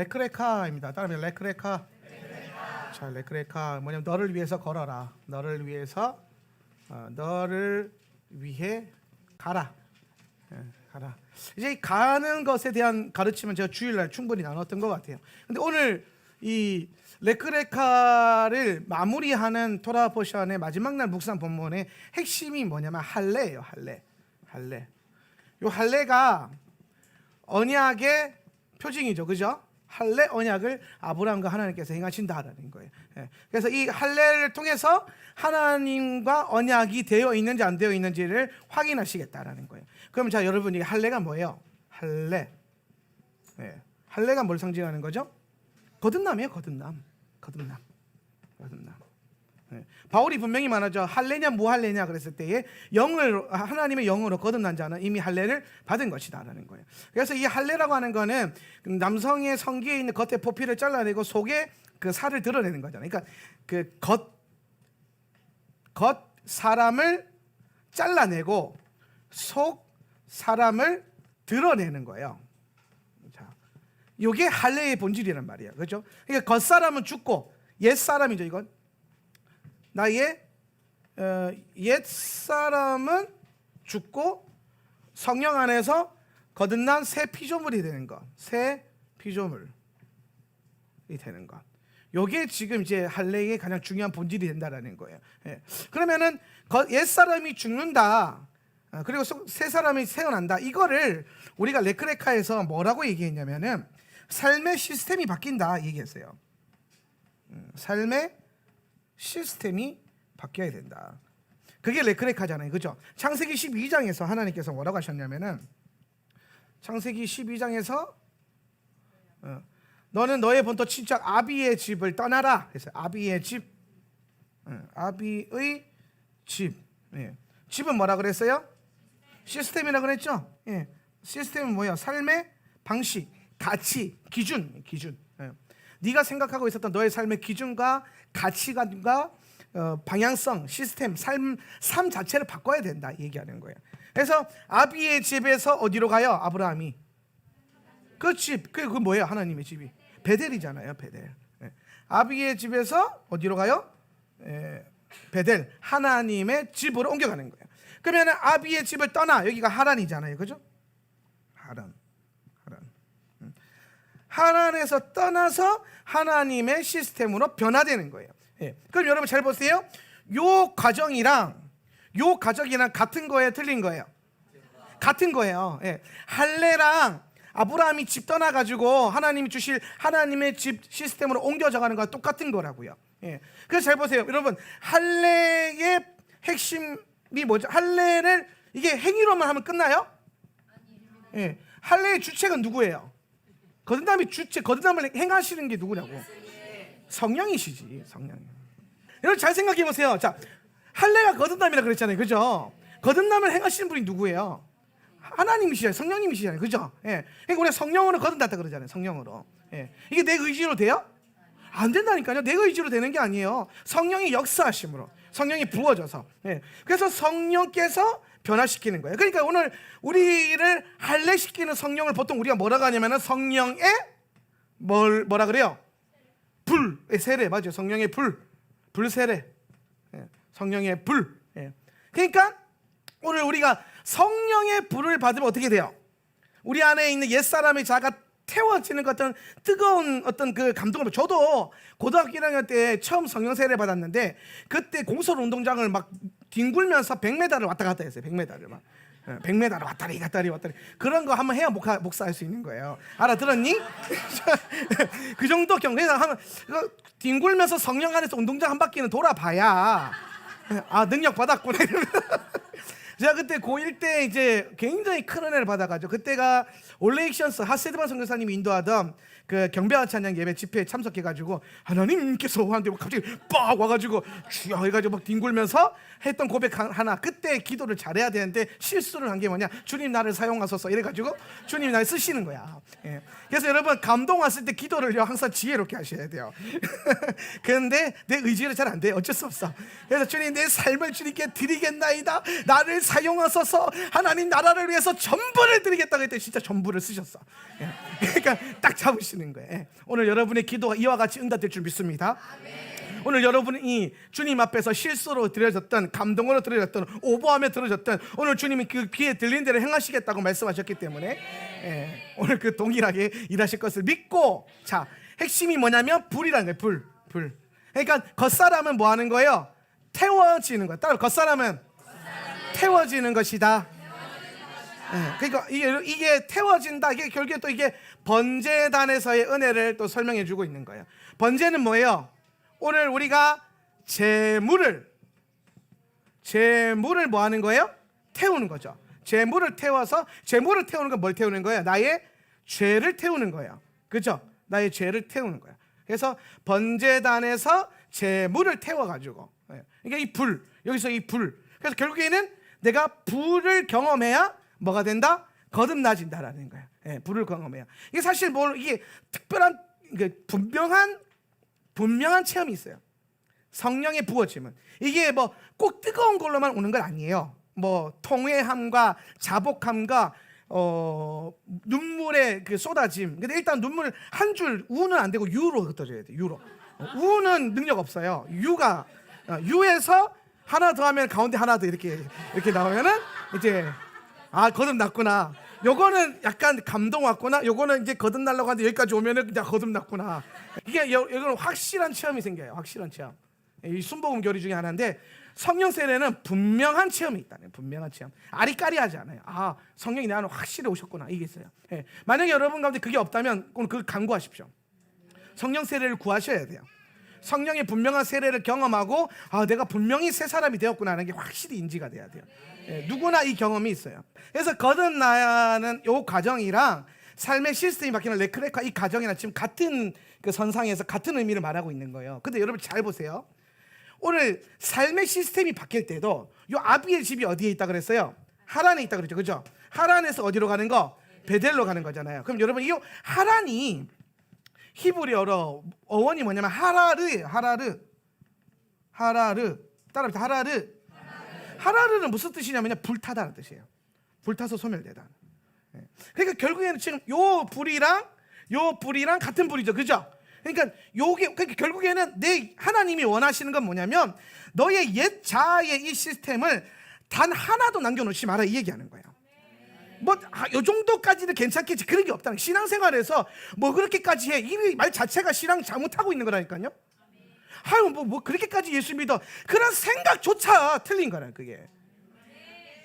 레크레카입니다. 따라합니다. 레크레카. 자, 레크레카 뭐냐면 너를 위해서 걸어라. 너를 위해서 너를 위해 가라. 가라. 이제 가는 것에 대한 가르침은 제가 주일날 충분히 나눴던 것 같아요. 근데 오늘 이 레크레카를 마무리하는 토라 포션의 마지막 날 묵상 본문의 핵심이 뭐냐면 할례예요. 할례. 요 할례가 언약의 표징이죠, 그죠? 할례 언약을 아브라함과 하나님께서 행하신다라는 거예요. 그래서 이 할례를 통해서 하나님과 언약이 되어 있는지 안 되어 있는지를 확인하시겠다라는 거예요. 그럼 자, 여러분, 이 할례가 뭐예요? 할례. 할례가 뭘 상징하는 거죠? 거듭남이에요. 거듭남. 바울이 분명히 말하죠. 할례냐 무할례냐 그랬을 때에 하나님의 영으로 거듭난 자는 이미 할례를 받은 것이다라는 거예요. 그래서 이 할례라고 하는 거는 남성의 성기에 있는 겉에 포피를 잘라내고 속에 그 살을 드러내는 거잖아요. 그러니까 그 겉 사람을 잘라내고 속 사람을 드러내는 거예요. 자, 이게 할례의 본질이란 말이에요. 그렇죠? 그러니까 겉 사람은 죽고 옛 사람이죠. 이건 나의 옛 사람은 죽고 성령 안에서 거듭난 새 피조물이 되는 것, 새 피조물이 되는 것. 요게 지금 이제 할례의 가장 중요한 본질이 된다라는 거예요. 그러면은 옛 사람이 죽는다, 그리고 새 사람이 태어난다. 이거를 우리가 레크레카에서 뭐라고 얘기했냐면은 삶의 시스템이 바뀐다 얘기했어요. 삶의 시스템이 바뀌어야 된다. 그게 레크레카잖아요, 그죠? 창세기 12장에서 하나님께서 뭐라고 하셨냐면은 창세기 12장에서 너는 너의 본토 친척 아비의 집을 떠나라. 그래서 아비의 집, 아비의 집. 집은 뭐라 그랬어요? 시스템이라 그랬죠? 시스템은 뭐예요? 삶의 방식, 가치, 기준. 네가 생각하고 있었던 너의 삶의 기준과 가치관과 방향성, 시스템, 삶 자체를 바꿔야 된다 얘기하는 거예요. 그래서 아비의 집에서 어디로 가요? 아브라함이 그 집, 그 뭐예요? 하나님의 집이 베델이잖아요. 베델. 아비의 집에서 어디로 가요? 베델, 하나님의 집으로 옮겨가는 거예요. 그러면 아비의 집을 떠나, 여기가 하란이잖아요, 그죠? 하란에서 떠나서 하나님의 시스템으로 변화되는 거예요. 그럼 여러분 잘 보세요. 요 과정이랑 같은 거예요, 틀린 거예요? 같은 거예요. 할례랑 아브라함이 집 떠나가지고 하나님이 주실 하나님의 집 시스템으로 옮겨져가는 거와 똑같은 거라고요. 그래서 잘 보세요, 여러분. 할례의 핵심이 뭐죠? 할례를 이게 행위로만 하면 끝나요? 할례의 주체가 누구예요? 거듭남의 주체, 거듭남을 행하시는 게 누구냐고? 성령이시지, 성령. 여러분 잘 생각해 보세요. 자, 할례가 거듭남이라 그랬잖아요, 그죠? 거듭남을 행하시는 분이 누구예요? 하나님이시잖아요, 성령님이시잖아요, 그죠? 그러니까 우리가 성령으로 거듭났다 그러잖아요, 성령으로. 이게 내 의지로 돼요? 안 된다니까요. 내 의지로 되는 게 아니에요. 성령이 역사하심으로, 성령이 부어져서. 그래서 성령께서 변화시키는 거예요. 그러니까 오늘 우리를 할례시키는 성령을 보통 우리가 뭐라고 하냐면 성령의 뭐라 그래요? 불의 세례. 맞아요. 성령의 불세례. 성령의 불. 그러니까 오늘 우리가 성령의 불을 받으면 어떻게 돼요? 우리 안에 있는 옛사람의 자가 태워지는 것 같은 뜨거운 어떤 그 감동을. 저도 고등학교 1학년 때 처음 성령 세례 받았는데 그때 공설 운동장을 막 뒹굴면서 100m를 왔다 갔다 했어요. 100m를 막 100m를 왔다리 갔다리 그런 거 한번 해야 목사할 수 있는 거예요. 알아들었니? 그 정도 경계에서 하면 뒹굴면서 성령 안에서 운동장 한 바퀴는 돌아봐야 능력 받았구나. 제가 그때 고1 때 이제 굉장히 큰 은혜를 받아가지고 그때가 올레익션스 하세드만 선교사님이 인도하던 그 경배와 찬양 예배 집회에 참석해가지고 하나님께서 하는데 갑자기 빡 와가지고 주여 해가지고 막 뒹굴면서 했던 고백 하나. 그때 기도를 잘해야 되는데 실수를 한 게 뭐냐? 주님 나를 사용하소서 이래가지고 주님이 날 쓰시는 거야. 그래서 여러분 감동 왔을 때 기도를요 항상 지혜롭게 하셔야 돼요. 그런데 내 의지로 잘 안 돼. 어쩔 수 없어. 그래서 주님 내 삶을 주님께 드리겠나이다. 나를 사용하소서. 하나님 나라를 위해서 전부를 드리겠다. 그때 진짜 전부를 쓰셨어. 그러니까 딱 잡으시는 채워지는 거예요. 예. 오늘 여러분의 기도가 이와 같이 응답될 줄 믿습니다. 오늘 여러분이 주님 앞에서 실수로 드려졌던, 감동으로 드려졌던, 오버하며 드려졌던, 오늘 주님이 그 귀에 들린 대로 행하시겠다고 말씀하셨기 때문에 예, 오늘 그 동일하게 일하실 것을 믿고, 자, 핵심이 뭐냐면 불이라는 거예요. 불. 그러니까 겉사람은 뭐 하는 거예요? 태워지는 거예요. 따로 겉사람은 태워지는 것이다. 예, 그러니까 이게 태워진다. 이게 결국에 또 이게 번제단에서의 은혜를 또 설명해 주고 있는 거예요. 번제는 뭐예요? 오늘 우리가 제물을 뭐 하는 거예요? 태우는 거죠. 제물을 태워서, 제물을 태우는 건 뭘 태우는 거예요? 나의 죄를 태우는 거예요. 그렇죠? 나의 죄를 태우는 거예요. 그래서 번제단에서 제물을 태워가지고, 그러니까 이 불, 여기서 이 불. 그래서 결국에는 내가 불을 경험해야 뭐가 된다? 거듭나진다라는 거예요. 예, 불을 경험해야. 이게 사실 이게 특별한, 분명한 체험이 있어요. 성령의 부어짐은 이게 뭐 꼭 뜨거운 걸로만 오는 건 아니에요. 뭐 통회함과 자복함과 눈물의 그 쏟아짐. 근데 일단 눈물 한 줄, 우는 안 되고 유로 흩어져야 돼. 유로. 우는 능력 없어요. 유에서 하나 더 하면 가운데 하나 더 이렇게 나오면은 이제 거듭났구나. 요거는 약간 감동 왔구나. 요거는 이제 거듭나려고 하는데 여기까지 오면은 그냥 거듭났구나. 이게 이거는 확실한 체험이 생겨요. 확실한 체험. 이 순복음 교리 중에 하나인데, 성령 세례는 분명한 체험이 있다네. 분명한 체험. 아리까리하지 않아요. 성령이 내 안에 확실히 오셨구나. 이게 있어요. 예. 만약에 여러분 가운데 그게 없다면 오늘 그걸 간구하십시오. 성령 세례를 구하셔야 돼요. 성령의 분명한 세례를 경험하고 내가 분명히 새 사람이 되었구나 하는 게 확실히 인지가 돼야 돼요. 예, 누구나 이 경험이 있어야. 그래서 거듭나는 이 과정이랑 삶의 시스템이 바뀌는 레크레카, 이 과정이랑 지금 같은 그 선상에서 같은 의미를 말하고 있는 거예요. 근데 여러분 잘 보세요. 오늘 삶의 시스템이 바뀔 때도 이 아비의 집이 어디에 있다 그랬어요? 하란에 있다 그랬죠. 그죠? 하란에서 어디로 가는 거? 베델로 가는 거잖아요. 그럼 여러분 이 하란이 히브리어로 어원이 뭐냐면 하라르. 따라합시다. 하라르는 무슨 뜻이냐면 불타다는 뜻이에요. 불타서 소멸되다. 그러니까 결국에는 지금 요 불이랑 같은 불이죠. 그죠? 그러니까 결국에는 하나님이 원하시는 건 뭐냐면 너의 옛 자아의 이 시스템을 단 하나도 남겨놓지 마라, 이 얘기하는 거예요. 요 정도까지는 괜찮겠지, 그런 게 없다는. 신앙생활에서 뭐 그렇게까지 해, 이 말 자체가 신앙 잘못하고 있는 거라니까요. 뭐 그렇게까지 예수 믿어, 그런 생각조차 틀린 거라. 그게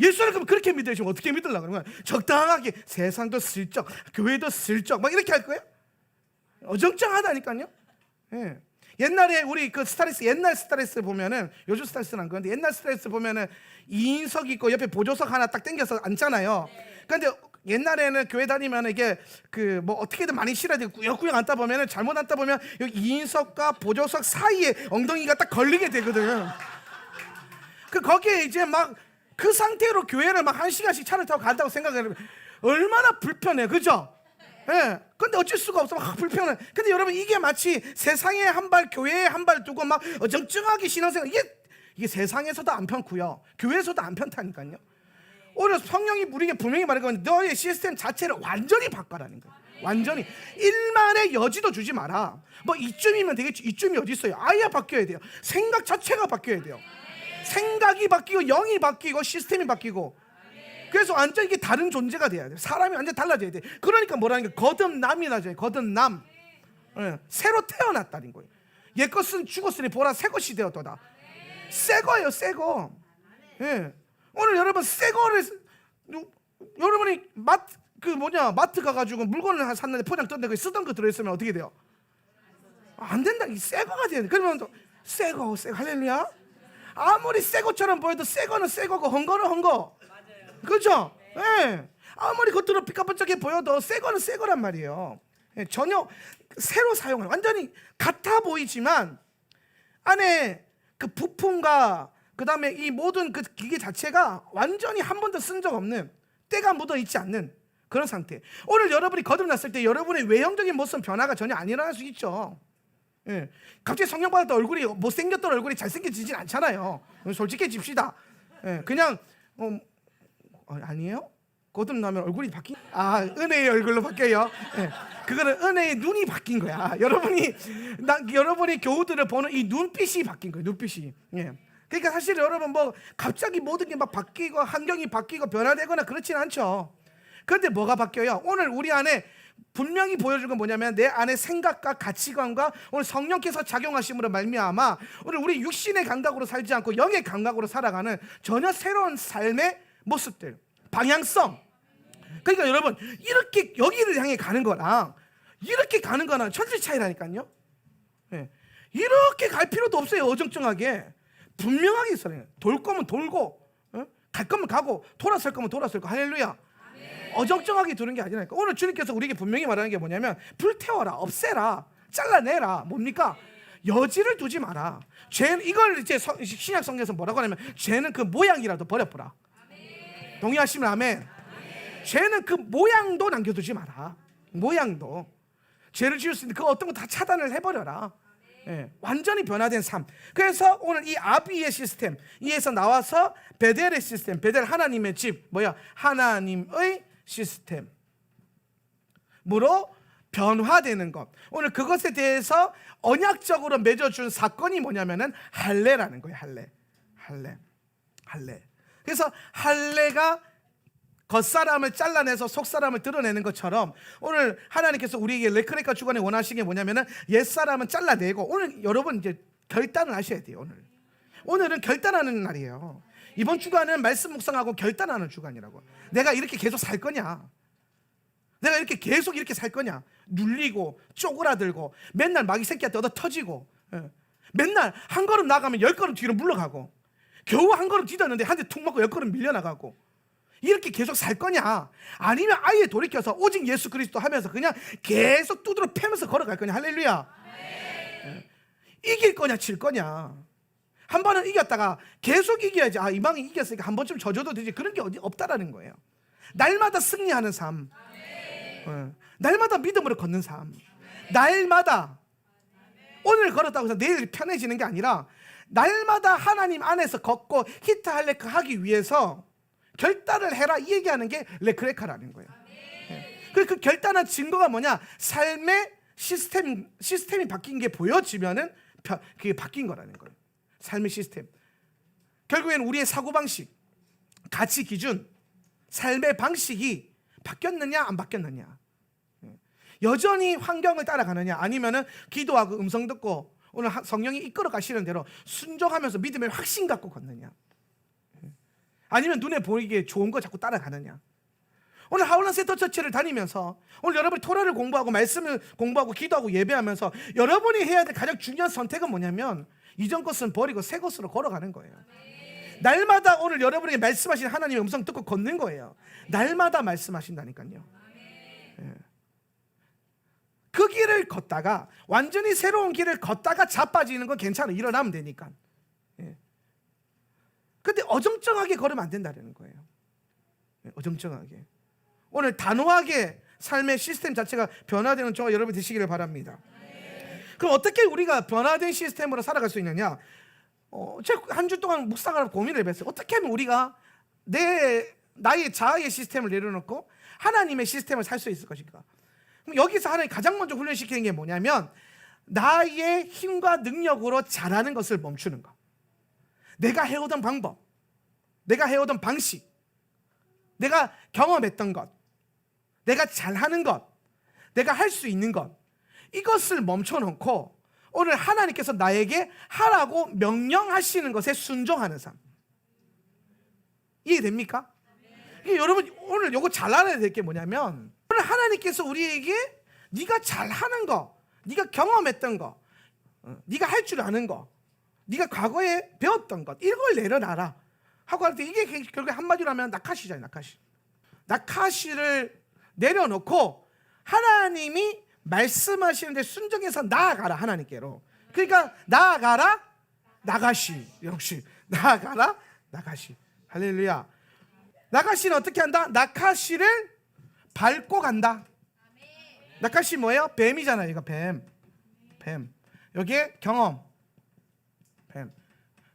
예수를 그럼 그렇게 믿으시면 어떻게 믿으려고 그러는 거야? 적당하게 세상도 슬쩍, 교회도 슬쩍 막 이렇게 할 거예요? 어정쩡하다니까요. 예. 옛날에 우리 그 옛날 스타레스 보면은, 요즘 스타레스는 안 그런데 옛날 스타레스 보면은 2인석 있고 옆에 보조석 하나 딱 당겨서 앉잖아요. 근데 옛날에는 교회 다니면 이게 뭐 어떻게든 많이 실어야 되고 꾸역꾸역 앉다 보면은, 잘못 앉다 보면 여기 2인석과 보조석 사이에 엉덩이가 딱 걸리게 되거든. 거기에 이제 막 그 상태로 교회를 막 1시간씩 차를 타고 간다고 생각하면 얼마나 불편해, 그죠? 예. 근데 어쩔 수가 없어. 막 불편해. 근데 여러분 이게 마치 세상에 한 발, 교회에 한 발 두고 막 어정쩡하게 신앙생활, 이게 세상에서도 안 편고요, 교회에서도 안 편타니까요. 오늘 성령이 우리에게 분명히 말하는 건 너의 시스템 자체를 완전히 바꿔라는 거예요. 완전히. 일만의 여지도 주지 마라. 뭐 이쯤이면 되겠지, 이쯤이 어디 있어요? 아예 바뀌어야 돼요. 생각 자체가 바뀌어야 돼요. 생각이 바뀌고 영이 바뀌고 시스템이 바뀌고. 그래서 완전 이게 다른 존재가 돼야 돼요. 사람이 완전 달라져야 돼. 그러니까 뭐라는 게 거듭남이라죠. 거듭남. 예, 새로 태어났다는 거예요. 옛 것은 죽었으니 보라 새 것이 되었도다. 새 거예요, 새 거. 예. 오늘 여러분 새 거를, 여러분이 마트 가가지고 물건을 샀는데 포장 떴는데 쓰던 거 들어있으면 어떻게 돼요? 안 된다. 새 거가 돼야 돼. 그러면 새 거, 할렐루야. 아무리 새 것처럼 보여도 새 거는 새 거고 헝거는 헝거. 그렇죠? 예. 아무리 겉으로 피카번쩍해 보여도 새 거는 새 거란 말이에요. 예, 전혀 새로 사용하는, 완전히 같아 보이지만 안에 그 부품과 그 다음에 이 모든 그 기계 자체가 완전히 한 번도 쓴 적 없는, 때가 묻어 있지 않는 그런 상태. 오늘 여러분이 거듭났을 때 여러분의 외형적인 모습 변화가 전혀 안 일어날 수 있죠. 예. 갑자기 성령 받았다 얼굴이 못생겼던 얼굴이 잘생겨지진 않잖아요. 솔직해집시다. 예. 그냥 아니에요? 거듭나면 얼굴이 바뀐, 은혜의 얼굴로 바뀌어요. 예. 그거는 은혜의 눈이 바뀐 거야. 여러분이 교우들을 보는 이 눈빛이 바뀐 거예요. 눈빛이. 예. 그러니까 사실 여러분 뭐 갑자기 모든 게 막 바뀌고 환경이 바뀌고 변화되거나 그렇진 않죠. 그런데 뭐가 바뀌어요? 오늘 우리 안에 분명히 보여준 건 뭐냐면 내 안에 생각과 가치관과 오늘 성령께서 작용하심으로 말미암아 오늘 우리 육신의 감각으로 살지 않고 영의 감각으로 살아가는 전혀 새로운 삶의 모습들, 방향성. 그러니까 여러분 이렇게 여기를 향해 가는 거랑 이렇게 가는 거랑 천지 차이라니까요. 네. 이렇게 갈 필요도 없어요. 어정쩡하게 분명하게 있어요. 돌 거면 돌고 갈 거면 가고 돌아설 거면 돌아설 거. 할렐루야. 어정쩡하게 두는 게 아니라니까. 오늘 주님께서 우리에게 분명히 말하는 게 뭐냐면 불태워라, 없애라, 잘라내라. 뭡니까? 여지를 두지 마라. 죄는 이걸 이제 신약 성경에서 뭐라고 하냐면 죄는 그 모양이라도 버려보라. 동의하시면 아멘. 죄는 그 모양도 남겨두지 마라. 모양도 죄를 지을 수 있는 그 어떤 거 다 차단을 해버려라. 예, 완전히 변화된 삶. 그래서 오늘 이 아비의 시스템 이에서 나와서 베델의 시스템, 베델 하나님의 집, 하나님의 시스템으로 변화되는 것. 오늘 그것에 대해서 언약적으로 맺어준 사건이 뭐냐면은 할례라는 거예요. 할례. 그래서 할례가 겉사람을 잘라내서 속사람을 드러내는 것처럼 오늘 하나님께서 우리에게 레크레카 주간에 원하시는 게 뭐냐면은 옛사람은 잘라내고, 오늘 여러분 이제 결단을 하셔야 돼요. 오늘은 결단하는 날이에요. 이번 주간은 말씀 묵상하고 결단하는 주간이라고. 내가 이렇게 계속 살 거냐? 내가 이렇게 계속 이렇게 살 거냐? 눌리고 쪼그라들고 맨날 마귀 새끼한테 얻어 터지고, 맨날 한 걸음 나가면 10걸음 뒤로 물러가고, 겨우 한 걸음 뒤졌는데 한 대 툭 맞고 10걸음 밀려나가고, 이렇게 계속 살 거냐? 아니면 아예 돌이켜서 오직 예수 그리스도 하면서 그냥 계속 두드러 패면서 걸어갈 거냐? 할렐루야. 이길 거냐 질 거냐? 한 번은 이겼다가 계속 이겨야지. 이방이 이겼으니까 한 번쯤 져줘도 되지. 그런 게 어디 없다라는 거예요. 날마다 승리하는 삶, 날마다 믿음으로 걷는 삶, 날마다 오늘 걸었다고 해서 내일 편해지는 게 아니라 날마다 하나님 안에서 걷고 히트 할레크 하기 위해서 결단을 해라, 이 얘기하는 게 레크레카라는 거예요. 그 결단한 증거가 뭐냐? 삶의 시스템이 바뀐 게 보여지면은 그게 바뀐 거라는 거예요. 삶의 시스템. 결국에는 우리의 사고방식, 가치 기준, 삶의 방식이 바뀌었느냐 안 바뀌었느냐, 여전히 환경을 따라가느냐, 아니면은 기도하고 음성 듣고 오늘 성령이 이끌어 가시는 대로 순종하면서 믿음의 확신 갖고 걷느냐, 아니면 눈에 보이기에 좋은 거 자꾸 따라가느냐. 오늘 하울란 세터 처치를 다니면서 오늘 여러분이 토라를 공부하고 말씀을 공부하고 기도하고 예배하면서 여러분이 해야 될 가장 중요한 선택은 뭐냐면 이전 것은 버리고 새 것으로 걸어가는 거예요. 날마다 오늘 여러분에게 말씀하신 하나님의 음성 듣고 걷는 거예요. 날마다 말씀하신다니까요. 그 길을 걷다가 완전히 새로운 길을 걷다가 자빠지는 건 괜찮아요. 일어나면 되니까. 근데 어정쩡하게 걸으면 안 된다는 거예요. 어정쩡하게. 오늘 단호하게 삶의 시스템 자체가 변화되는 저와 여러분 되시기를 바랍니다. 그럼 어떻게 우리가 변화된 시스템으로 살아갈 수 있느냐? 제가 한 주 동안 묵상하고 고민을 해봤어요. 어떻게 하면 우리가 나의 자아의 시스템을 내려놓고 하나님의 시스템을 살 수 있을 것인가? 그럼 여기서 하나님 가장 먼저 훈련시키는 게 뭐냐면 나의 힘과 능력으로 잘하는 것을 멈추는 것. 내가 해오던 방법, 내가 해오던 방식, 내가 경험했던 것, 내가 잘하는 것, 내가 할 수 있는 것, 이것을 멈춰놓고 오늘 하나님께서 나에게 하라고 명령하시는 것에 순종하는 삶. 이해됩니까? 여러분 오늘 요거 잘 알아야 될 게 뭐냐면 오늘 하나님께서 우리에게 네가 잘하는 거, 네가 경험했던 거, 네가 할 줄 아는 거, 네가 과거에 배웠던 것, 이걸 내려놔라 하고 할 때 이게 결국에 한마디로 하면 나카시잖아요. 나카시를 내려놓고 하나님이 말씀하시는데 순종해서 나아가라, 하나님께로. 그러니까 나아가라, 나가시. 역시 나아가라, 나가시. 할렐루야. 나가시는 어떻게 한다? 나카시를 밟고 간다. 나카시 뭐예요? 뱀이잖아요. 이거 뱀. 여기에 경험. 뱀.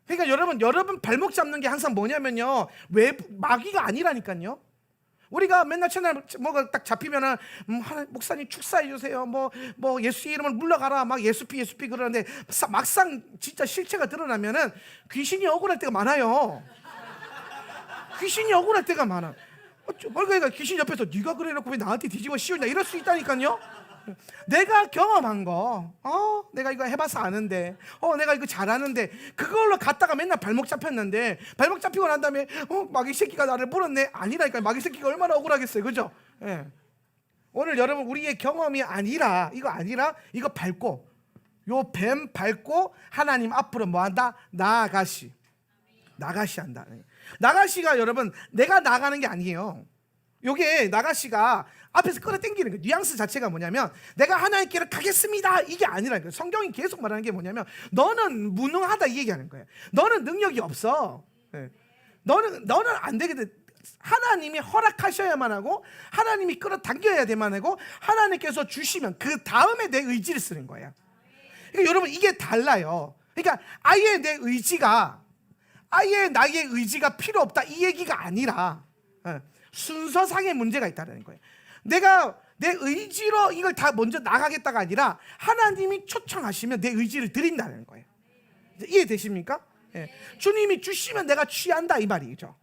그러니까 여러분 발목 잡는 게 항상 뭐냐면요, 마귀가 아니라니까요. 우리가 맨날 채널 뭐가 딱 잡히면은 목사님 축사해 주세요. 뭐 예수 이름을 물러가라. 막 예수피 그러는데 막상 진짜 실체가 드러나면은 귀신이 억울할 때가 많아요. 귀신이 억울할 때가 많아. 그러니까 귀신 옆에서 네가 그래놓고 왜 나한테 뒤집어 씌우냐 이럴 수 있다니까요. 내가 경험한 거, 내가 이거 해봐서 아는데, 내가 이거 잘하는데, 그걸로 갔다가 맨날 발목 잡혔는데, 발목 잡히고 난 다음에, 마귀 새끼가 나를 물었네. 아니라니까. 마귀 새끼가 얼마나 억울하겠어요, 그죠? 예. 오늘 여러분 우리의 경험이 아니라 이거 밟고, 요 뱀 밟고 하나님 앞으로 뭐한다? 나아가시 한다. 나가시가 여러분 내가 나가는 게 아니에요. 요게 나가시가 앞에서 끌어당기는 거. 뉘앙스 자체가 뭐냐면 내가 하나님께로 가겠습니다 이게 아니라니까요. 성경이 계속 말하는 게 뭐냐면 너는 무능하다 이 얘기하는 거예요. 너는 능력이 없어. 너는 안 되거든. 하나님이 허락하셔야만 하고 하나님이 끌어당겨야 되만 하고 하나님께서 주시면 그 다음에 내 의지를 쓰는 거예요. 그러니까 여러분 이게 달라요. 그러니까 아예 나의 의지가 필요 없다 이 얘기가 아니라 순서상의 문제가 있다는 거예요. 내가 내 의지로 이걸 다 먼저 나가겠다가 아니라 하나님이 초청하시면 내 의지를 드린다는 거예요. 이해되십니까? 주님이 주시면 내가 취한다 이 말이죠.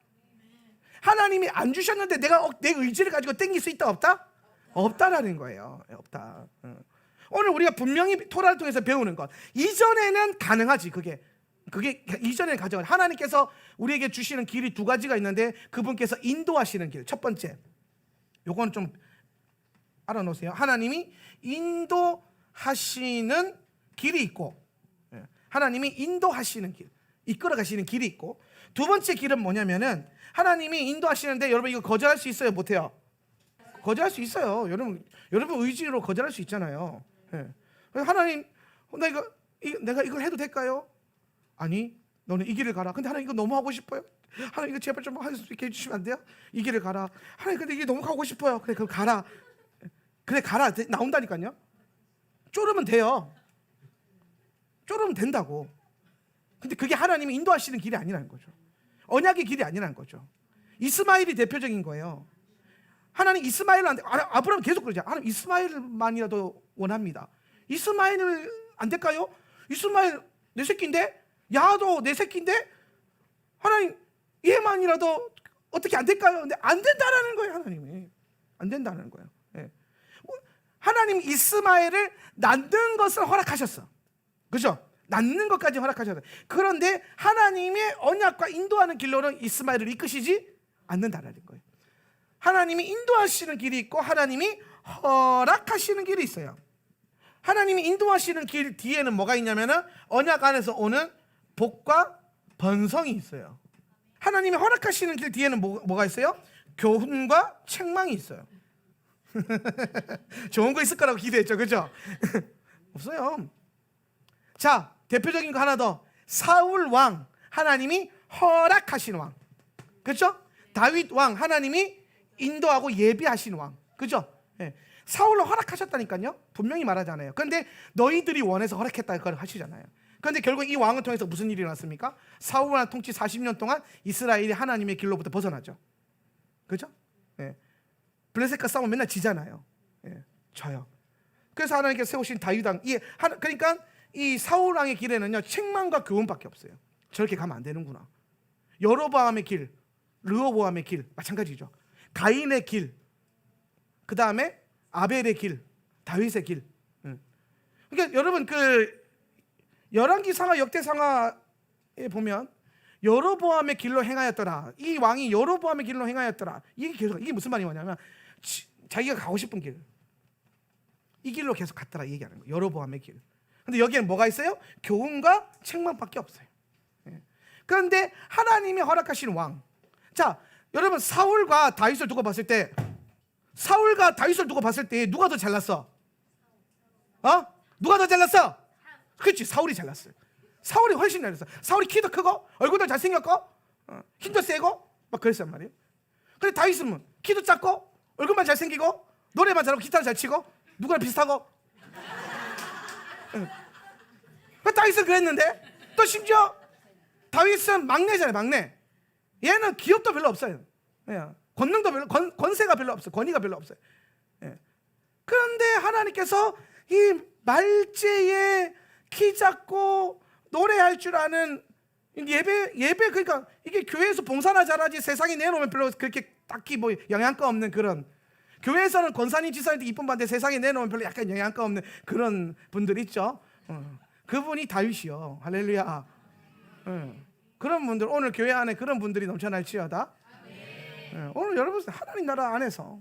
하나님이 안 주셨는데 내가 내 의지를 가지고 땡길 수 있다 없다? 없다라는 거예요. 없다. 오늘 우리가 분명히 토라를 통해서 배우는 것, 이전에는 가능하지. 그게 이전에는 가져가. 하나님께서 우리에게 주시는 길이 두 가지가 있는데 그분께서 인도하시는 길. 첫 번째, 요건 좀 알아놓으세요. 하나님이 인도하시는 길이 있고, 하나님이 인도하시는 길, 이끌어 가시는 길이 있고, 두 번째 길은 뭐냐면은 하나님이 인도하시는데 여러분 이거 거절할 수 있어요? 못해요? 거절할 수 있어요. 여러분 의지로 거절할 수 있잖아요. 하나님, 내가 이걸 해도 될까요? 아니, 너는 이 길을 가라. 근데 하나님 이거 너무 하고 싶어요. 하나님 이거 제발 좀 할 수 있게 해주시면 안 돼요? 이 길을 가라. 하나님 근데 이게 너무 가고 싶어요. 그래 그럼 가라. 그래 가라. 나온다니까요. 쪼르면 돼요. 쪼르면 된다고. 근데 그게 하나님이 인도하시는 길이 아니라는 거죠. 언약의 길이 아니라는 거죠. 이스마엘이 대표적인 거예요. 하나님 이스마엘을 안 돼. 아브라함 계속 그러죠. 하나님 이스마엘만이라도 원합니다. 이스마엘을 안 될까요? 이스마엘 내 새끼인데? 야도 내 새끼인데? 하나님 얘만이라도 어떻게 안 될까요? 근데 안 된다라는 거예요. 하나님이 안 된다는 거예요. 하나님 이스마엘을 낳는 것을 허락하셨어. 그죠? 낳는 것까지 허락하셨어요. 그런데 하나님의 언약과 인도하는 길로는 이스마엘을 이끄시지 않는다라는 거예요. 하나님이 인도하시는 길이 있고 하나님이 허락하시는 길이 있어요. 하나님이 인도하시는 길 뒤에는 뭐가 있냐면은 언약 안에서 오는 복과 번성이 있어요. 하나님이 허락하시는 길 뒤에는 뭐가 있어요? 교훈과 책망이 있어요. 좋은 거 있을 거라고 기대했죠, 그죠? 없어요. 자, 대표적인 거 하나 더. 사울 왕, 하나님이 허락하신 왕, 그렇죠? 다윗 왕, 하나님이 인도하고 예비하신 왕, 그죠? 사울을 허락하셨다니까요. 분명히 말하잖아요. 그런데 너희들이 원해서 허락했다 그걸 하시잖아요. 그런데 결국 이 왕을 통해서 무슨 일이 일어났습니까? 사울 왕 통치 40년 동안 이스라엘이 하나님의 길로부터 벗어나죠. 그죠? 블레셋과 싸우면 맨날 지잖아요. 져요. 그래서 하나님께서 세우신 다윗 왕, 그러니까 이 사울 왕의 길에는요 책망과 교훈밖에 없어요. 저렇게 가면 안 되는구나. 여로보암의 길, 르호보암의 길 마찬가지죠. 가인의 길, 그 다음에 아벨의 길, 다윗의 길. 그러니까 여러분 그 열왕기상하 역대상하에 보면 여로보암의 길로 행하였더라. 이 왕이 여로보암의 길로 행하였더라. 이게 무슨 말이 뭐냐면 자기가 가고 싶은 길, 이 길로 계속 갔더라 이 얘기하는 거예요. 여로보암의 길. 근데 여기에는 뭐가 있어요? 교훈과 책망밖에 없어요. 그런데 하나님이 허락하신 왕. 자, 여러분 사울과 다윗을 두고 봤을 때 누가 더 잘났어? 누가 더 잘났어? 그렇지, 사울이 잘났어요. 사울이 훨씬 잘났어. 사울이 키도 크고 얼굴도 잘생겼고 힘도 세고 막 그랬단 말이에요. 근데 다윗은 뭐 키도 작고 얼굴만 잘생기고 노래만 잘하고 기타를 잘 치고 누구랑 비슷하고 다윗은 그랬는데 또 심지어 다윗은 막내잖아요. 막내. 얘는 기업도 별로 없어요. 권능도 별로, 권세가 별로 없어요. 권위가 별로 없어요. 예. 그런데 하나님께서 이 말제에 키 작고 노래할 줄 아는 예배 그러니까 이게 교회에서 봉사나 잘하지 세상에 내놓으면 별로 그렇게 딱히 뭐 영향가 없는 그런, 교회에서는 권사님 지사님도 이쁨 받는데 세상에 내놓으면 별로 약간 영향가 없는 그런 분들 있죠. 그분이 다윗이요. 할렐루야. 그런 분들, 오늘 교회 안에 그런 분들이 넘쳐날지어다. 오늘 여러분 하나님 나라 안에서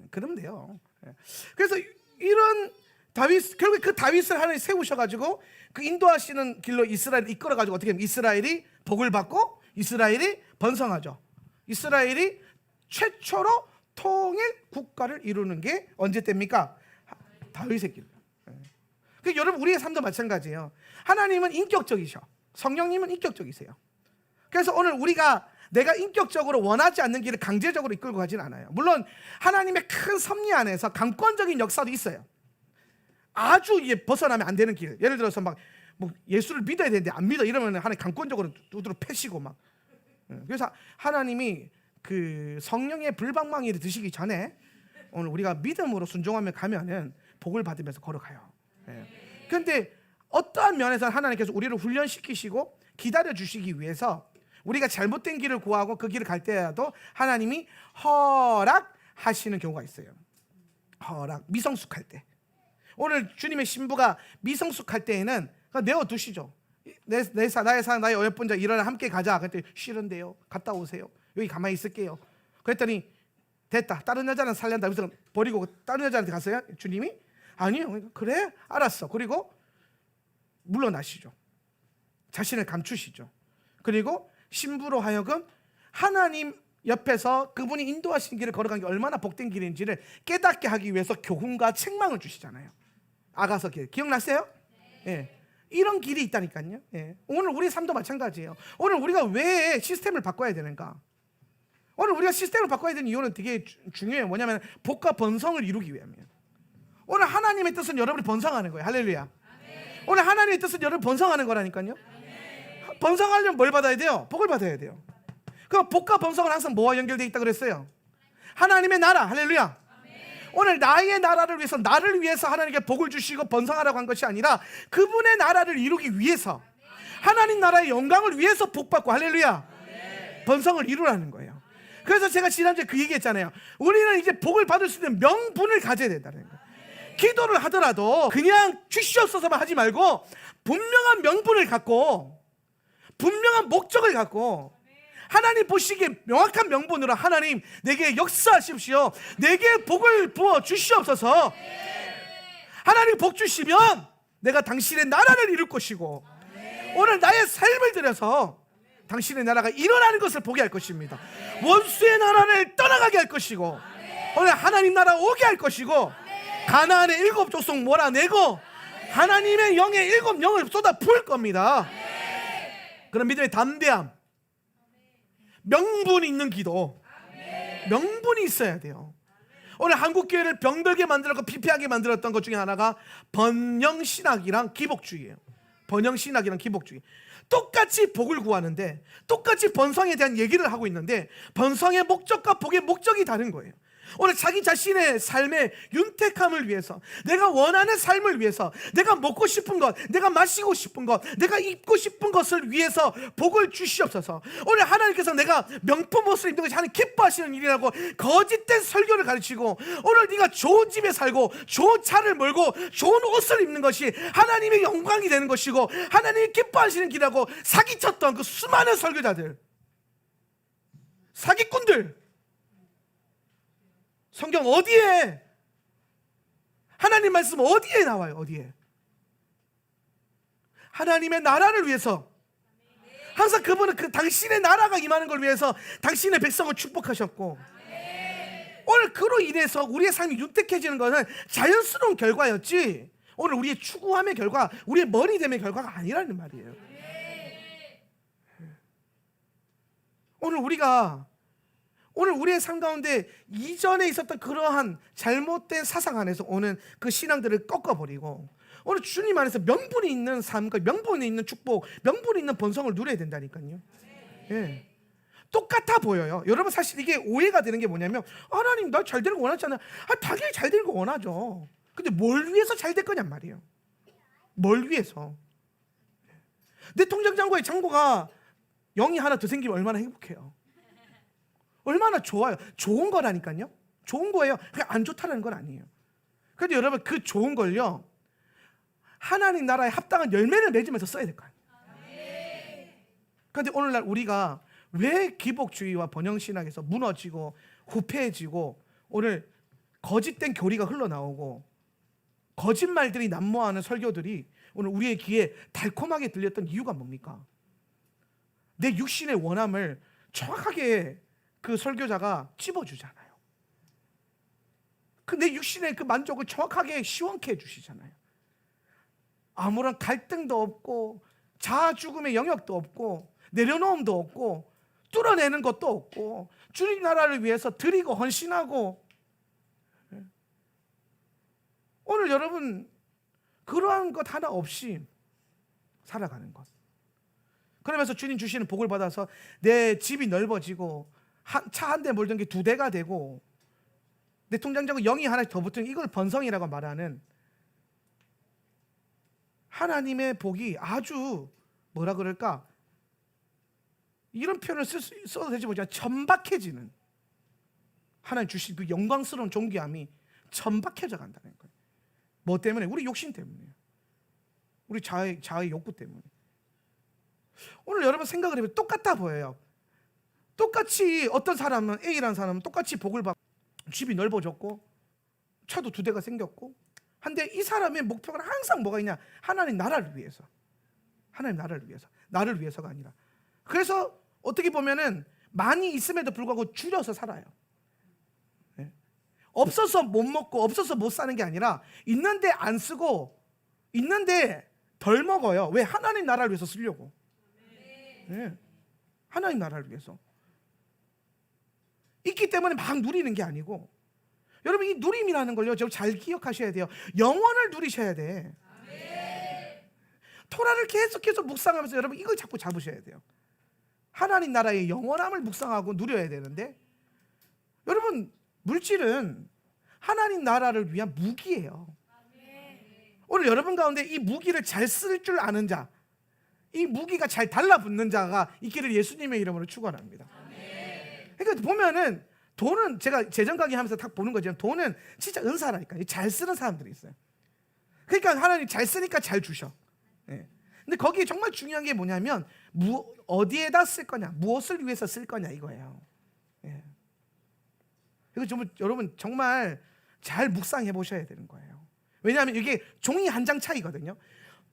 그러면 돼요. 그래서 이런 다윗, 결국 그 다윗을 하나님 세우셔가지고 그 인도하시는 길로 이스라엘을 이끌어가지고 어떻게 하면 이스라엘이 복을 받고 이스라엘이 번성하죠. 이스라엘이 최초로 통일 국가를 이루는 게 언제 때입니까? 다윗의 길. 그러니까 여러분 우리의 삶도 마찬가지예요. 하나님은 인격적이셔. 성령님은 인격적이세요. 그래서 오늘 우리가 내가 인격적으로 원하지 않는 길을 강제적으로 이끌고 가진 않아요. 물론 하나님의 큰 섭리 안에서 강권적인 역사도 있어요. 아주 벗어나면 안 되는 길. 예를 들어서 막 뭐 예수를 믿어야 되는데 안 믿어 이러면 하나님 강권적으로 두드러 패시고 막. 그래서 하나님이 그 성령의 불방망이를 드시기 전에 오늘 우리가 믿음으로 순종하며 가면은 복을 받으면서 걸어가요. 그런데 어떠한 면에서 하나님께서 우리를 훈련시키시고 기다려 주시기 위해서 우리가 잘못된 길을 구하고 그 길을 갈 때라도 하나님이 허락하시는 경우가 있어요. 허락, 미성숙할 때. 오늘 주님의 신부가 미성숙할 때에는 내어두시죠. 나의 사랑, 나의 어여쁜 자 일어나 함께 가자. 그랬더니 싫은데요. 갔다 오세요. 여기 가만히 있을게요. 그랬더니 됐다. 다른 여자는 살란다. 그래서 버리고 다른 여자한테 갔어요. 주님이? 아니요. 그래? 알았어. 그리고 물러나시죠. 자신을 감추시죠. 그리고 신부로 하여금 하나님 옆에서 그분이 인도하신 길을 걸어간 게 얼마나 복된 길인지를 깨닫게 하기 위해서 교훈과 책망을 주시잖아요. 아가서 길 기억나세요? 예. 이런 길이 있다니까요. 예. 오늘 우리 삶도 마찬가지예요. 오늘 우리가 왜 시스템을 바꿔야 되는가? 오늘 우리가 시스템을 바꿔야 되는 이유는 되게 중요해요. 뭐냐면 복과 번성을 이루기 위함이에요. 오늘 하나님의 뜻은 여러분이 번성하는 거예요. 할렐루야. 아멘. 오늘 하나님의 뜻은 여러분 번성하는 거라니까요. 아멘. 번성하려면 뭘 받아야 돼요? 복을 받아야 돼요. 그 복과 번성은 항상 뭐와 연결되어 있다고 그랬어요? 하나님의 나라. 할렐루야. 오늘 나의 나라를 위해서, 나를 위해서 하나님께 복을 주시고 번성하라고 한 것이 아니라 그분의 나라를 이루기 위해서, 하나님 나라의 영광을 위해서 복받고, 할렐루야, 번성을 이루라는 거예요. 그래서 제가 지난주에 그 얘기했잖아요. 우리는 이제 복을 받을 수 있는 명분을 가져야 된다는 거예요. 기도를 하더라도 그냥 주시옵소서만 하지 말고 분명한 명분을 갖고, 분명한 목적을 갖고, 하나님 보시기에 명확한 명분으로 하나님 내게 역사하십시오. 내게 복을 부어 주시옵소서. 하나님 복 주시면 내가 당신의 나라를 이룰 것이고, 오늘 나의 삶을 들여서 당신의 나라가 일어나는 것을 보게 할 것입니다. 원수의 나라를 떠나가게 할 것이고, 오늘 하나님 나라 오게 할 것이고, 가나안의 7 족속 몰아내고 하나님의 영의 7 영을 쏟아 부을 겁니다. 그런 믿음의 담대함, 명분 있는 기도, 명분이 있어야 돼요. 오늘 한국교회를 병들게 만들었고 피폐하게 만들었던 것 중에 하나가 번영신학이랑 기복주의예요. 번영신학이랑 기복주의. 똑같이 복을 구하는데, 똑같이 번성에 대한 얘기를 하고 있는데 번성의 목적과 복의 목적이 다른 거예요. 오늘 자기 자신의 삶의 윤택함을 위해서, 내가 원하는 삶을 위해서, 내가 먹고 싶은 것, 내가 마시고 싶은 것, 내가 입고 싶은 것을 위해서 복을 주시옵소서. 오늘 하나님께서 내가 명품 옷을 입는 것이 하나님 기뻐하시는 일이라고 거짓된 설교를 가르치고, 오늘 네가 좋은 집에 살고 좋은 차를 몰고 좋은 옷을 입는 것이 하나님의 영광이 되는 것이고 하나님이 기뻐하시는 길이라고 사기쳤던 그 수많은 설교자들, 사기꾼들, 성경 어디에, 하나님 말씀 어디에 나와요? 어디에? 하나님의 나라를 위해서, 항상 그분은 그 당신의 나라가 임하는 걸 위해서 당신의 백성을 축복하셨고, 오늘 그로 인해서 우리의 삶이 윤택해지는 것은 자연스러운 결과였지, 오늘 우리의 추구함의 결과, 우리의 머리됨의 결과가 아니라는 말이에요. 오늘 우리의 삶 가운데 이전에 있었던 그러한 잘못된 사상 안에서 오는 그 신앙들을 꺾어버리고, 오늘 주님 안에서 명분이 있는 삶과 명분이 있는 축복, 명분이 있는 번성을 누려야 된다니까요. 예. 똑같아 보여요. 여러분 사실 이게 오해가 되는 게 뭐냐면 하나님 나 잘 되는 거 원하잖아요. 당연히 잘 되는 거 원하죠. 근데 뭘 위해서 잘 될 거냔 말이에요. 뭘 위해서. 내 통장 잔고에 잔고가 0이 하나 더 생기면 얼마나 행복해요. 얼마나 좋아요. 좋은 거라니까요. 좋은 거예요. 그냥 안 좋다는 건 아니에요. 그런데 여러분 그 좋은 걸요 하나님 나라에 합당한 열매를 맺으면서 써야 될 거 아니에요. 그런데 오늘날 우리가 왜 기복주의와 번영신학에서 무너지고 후패해지고 오늘 거짓된 교리가 흘러나오고 거짓말들이 난무하는 설교들이 오늘 우리의 귀에 달콤하게 들렸던 이유가 뭡니까? 내 육신의 원함을 정확하게 그 설교자가 찝어주잖아요. 그 내 육신의 그 만족을 정확하게 시원케 해주시잖아요. 아무런 갈등도 없고 자아 죽음의 영역도 없고 내려놓음도 없고 뚫어내는 것도 없고 주님 나라를 위해서 드리고 헌신하고. 오늘 여러분 그러한 것 하나 없이 살아가는 것. 그러면서 주님 주시는 복을 받아서 내 집이 넓어지고 차 한 대 몰던 게 2대가 되고 내 통장자고 0이 하나 더 붙은 이걸 번성이라고 말하는 하나님의 복이 아주 뭐라 그럴까, 이런 표현을 써도 되지 모르지만 천박해지는, 하나님 주신 그 영광스러운 존귀함이 천박해져 간다는 거예요. 뭐 때문에? 우리 욕심 때문이에요. 우리 자아의 욕구 때문에. 오늘 여러분 생각을 해보면 똑같아 보여요. 똑같이 어떤 사람은, A라는 사람은 똑같이 복을 받고 집이 넓어졌고 차도 2대가 생겼고 한데 이 사람의 목표가 항상 뭐가 있냐? 하나님 나라를 위해서. 하나님 나라를 위해서. 나를 위해서가 아니라. 그래서 어떻게 보면은 많이 있음에도 불구하고 줄여서 살아요. 네. 없어서 못 먹고 없어서 못 사는 게 아니라 있는데 안 쓰고 있는데 덜 먹어요. 왜? 하나님 나라를 위해서 쓰려고. 네. 하나님 나라를 위해서. 있기 때문에 막 누리는 게 아니고, 여러분 이 누림이라는 걸요 좀 잘 기억하셔야 돼요. 영원을 누리셔야 돼. 토라를 계속해서 묵상하면서 여러분 이걸 자꾸 잡으셔야 돼요. 하나님 나라의 영원함을 묵상하고 누려야 되는데, 여러분 물질은 하나님 나라를 위한 무기예요. 오늘 여러분 가운데 이 무기를 잘 쓸 줄 아는 자, 이 무기가 잘 달라붙는 자가 있기를 예수님의 이름으로 축원합니다. 그러니까 보면은 돈은, 제가 재정 강의하면서 딱 보는 거지만 돈은 진짜 은사라니까. 잘 쓰는 사람들이 있어요. 그러니까 하나님 잘 쓰니까 잘 주셔. 예. 근데 거기에 정말 중요한 게 뭐냐면 어디에다 쓸 거냐, 무엇을 위해서 쓸 거냐 이거예요. 예. 이거 좀 여러분 정말 잘 묵상해 보셔야 되는 거예요. 왜냐하면 이게 종이 한 장 차이거든요.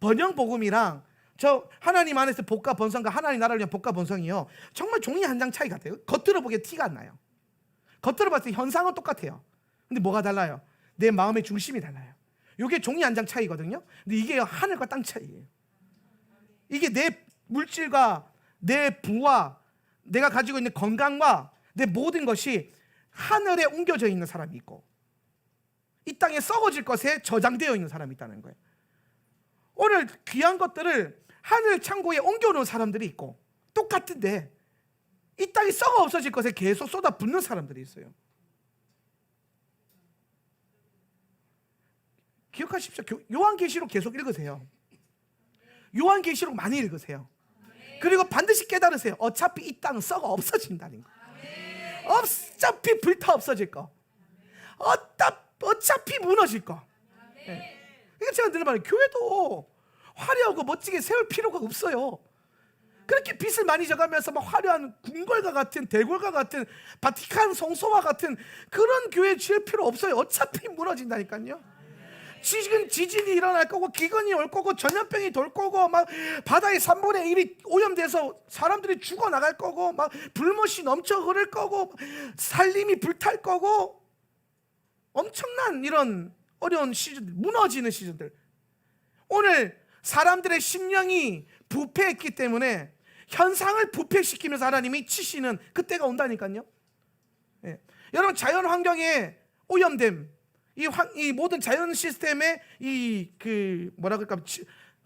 번영 복음이랑 저 하나님 안에서 복과 번성과 하나님 나라를 위한 복과 번성이요 정말 종이 한 장 차이 같아요. 겉으로 보기에 티가 안 나요. 겉으로 봤을 때 현상은 똑같아요. 근데 뭐가 달라요? 내 마음의 중심이 달라요. 이게 종이 한 장 차이거든요. 근데 이게 하늘과 땅 차이예요. 이게 내 물질과 내 부와 내가 가지고 있는 건강과 내 모든 것이 하늘에 옮겨져 있는 사람이 있고 이 땅에 썩어질 것에 저장되어 있는 사람이 있다는 거예요. 오늘 귀한 것들을 하늘 창고에 옮겨놓은 사람들이 있고, 똑같은데 이 땅이 썩어 없어질 것에 계속 쏟아붓는 사람들이 있어요. 기억하십시오. 요한계시록 계속 읽으세요. 요한계시록 많이 읽으세요. 그리고 반드시 깨달으세요. 어차피 이 땅은 썩어 없어진다는 거. 어차피 불타 없어질 거. 어차피 무너질 거. 네. 그러니까 제가 늘 말해요. 교회도 화려하고 멋지게 세울 필요가 없어요. 그렇게 빚을 많이 져가면서 막 화려한 궁궐과 같은, 대궐과 같은, 바티칸 성소와 같은 그런 교회 지을 필요 없어요. 어차피 무너진다니까요. 지금 지진이 일어날 거고, 기근이 올 거고, 전염병이 돌 거고, 막 바다의 3분의 1이 오염돼서 사람들이 죽어나갈 거고, 막 불못이 넘쳐 흐를 거고, 살림이 불탈 거고, 엄청난 이런 어려운 시즌들, 무너지는 시즌들. 오늘 사람들의 심령이 부패했기 때문에 현상을 부패시키면서 하나님이 치시는 그때가 온다니까요. 예. 여러분 자연 환경에 오염됨, 이 모든 자연 시스템의 이 뭐라 그럴까,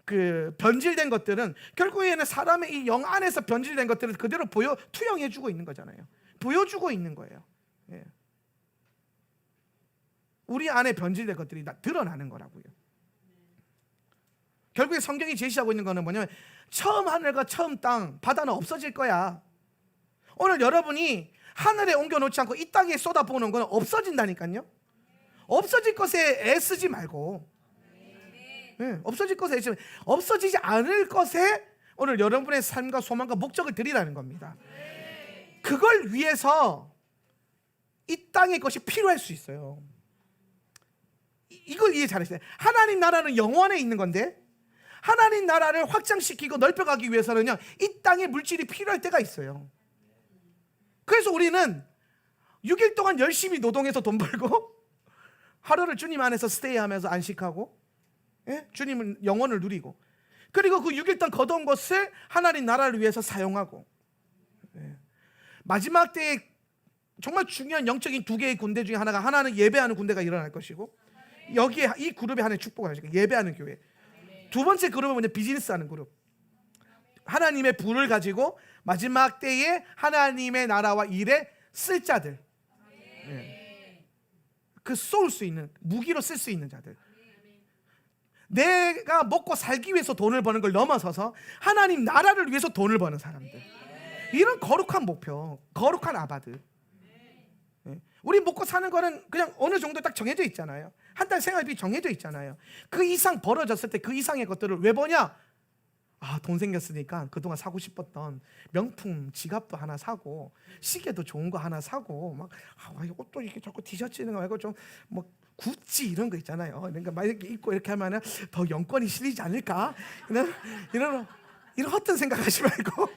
그 변질된 것들은 결국에는 사람의 이 영 안에서 변질된 것들을 그대로 투영해주고 있는 거잖아요. 보여주고 있는 거예요. 예. 우리 안에 변질된 것들이 다 드러나는 거라고요. 결국에 성경이 제시하고 있는 거는 뭐냐면 처음 하늘과 처음 땅, 바다는 없어질 거야. 오늘 여러분이 하늘에 옮겨놓지 않고 이 땅에 쏟아부는 건 없어진다니까요. 없어질 것에 애쓰지 말고, 네, 없어질 것에 애쓰지 말고, 없어지지 않을 것에 오늘 여러분의 삶과 소망과 목적을 드리라는 겁니다. 그걸 위해서 이 땅의 것이 필요할 수 있어요. 이걸 이해 잘하셔야 돼요. 하나님 나라는 영원에 있는 건데 하나님 나라를 확장시키고 넓혀가기 위해서는요, 이 땅의 물질이 필요할 때가 있어요. 그래서 우리는 6일 동안 열심히 노동해서 돈 벌고 하루를 주님 안에서 스테이하면서 안식하고, 예? 주님은 영원을 누리고, 그리고 그 6일 동안 거둔 것을 하나님 나라를 위해서 사용하고, 예. 마지막 때에 정말 중요한 영적인 두 개의 군대 중에 하나가, 하나는 예배하는 군대가 일어날 것이고, 여기에 이 그룹에 하나의 축복을 하시고, 예배하는 교회. 두 번째 그룹은 뭐냐? 비즈니스하는 그룹. 하나님의 불을 가지고 마지막 때에 하나님의 나라와 일에 쓸 자들. 네. 그 쏠 수 있는, 무기로 쓸 수 있는 자들. 내가 먹고 살기 위해서 돈을 버는 걸 넘어서서 하나님 나라를 위해서 돈을 버는 사람들. 이런 거룩한 목표, 거룩한 아바들. 네. 우리 먹고 사는 거는 그냥 어느 정도 딱 정해져 있잖아요. 한 달 생활비 정해져 있잖아요. 그 이상 벌어졌을 때 그 이상의 것들을 왜 버냐? 아, 돈 생겼으니까 그동안 사고 싶었던 명품 지갑도 하나 사고, 시계도 좋은 거 하나 사고, 막 옷도 이렇게 자꾸 티셔츠 이런 거 말고 좀 뭐 구찌 이런 거 있잖아요. 그러니까 막 이렇게 입고 이렇게 하면은 더 영권이 실리지 않을까? 이런 헛된 생각하지 말고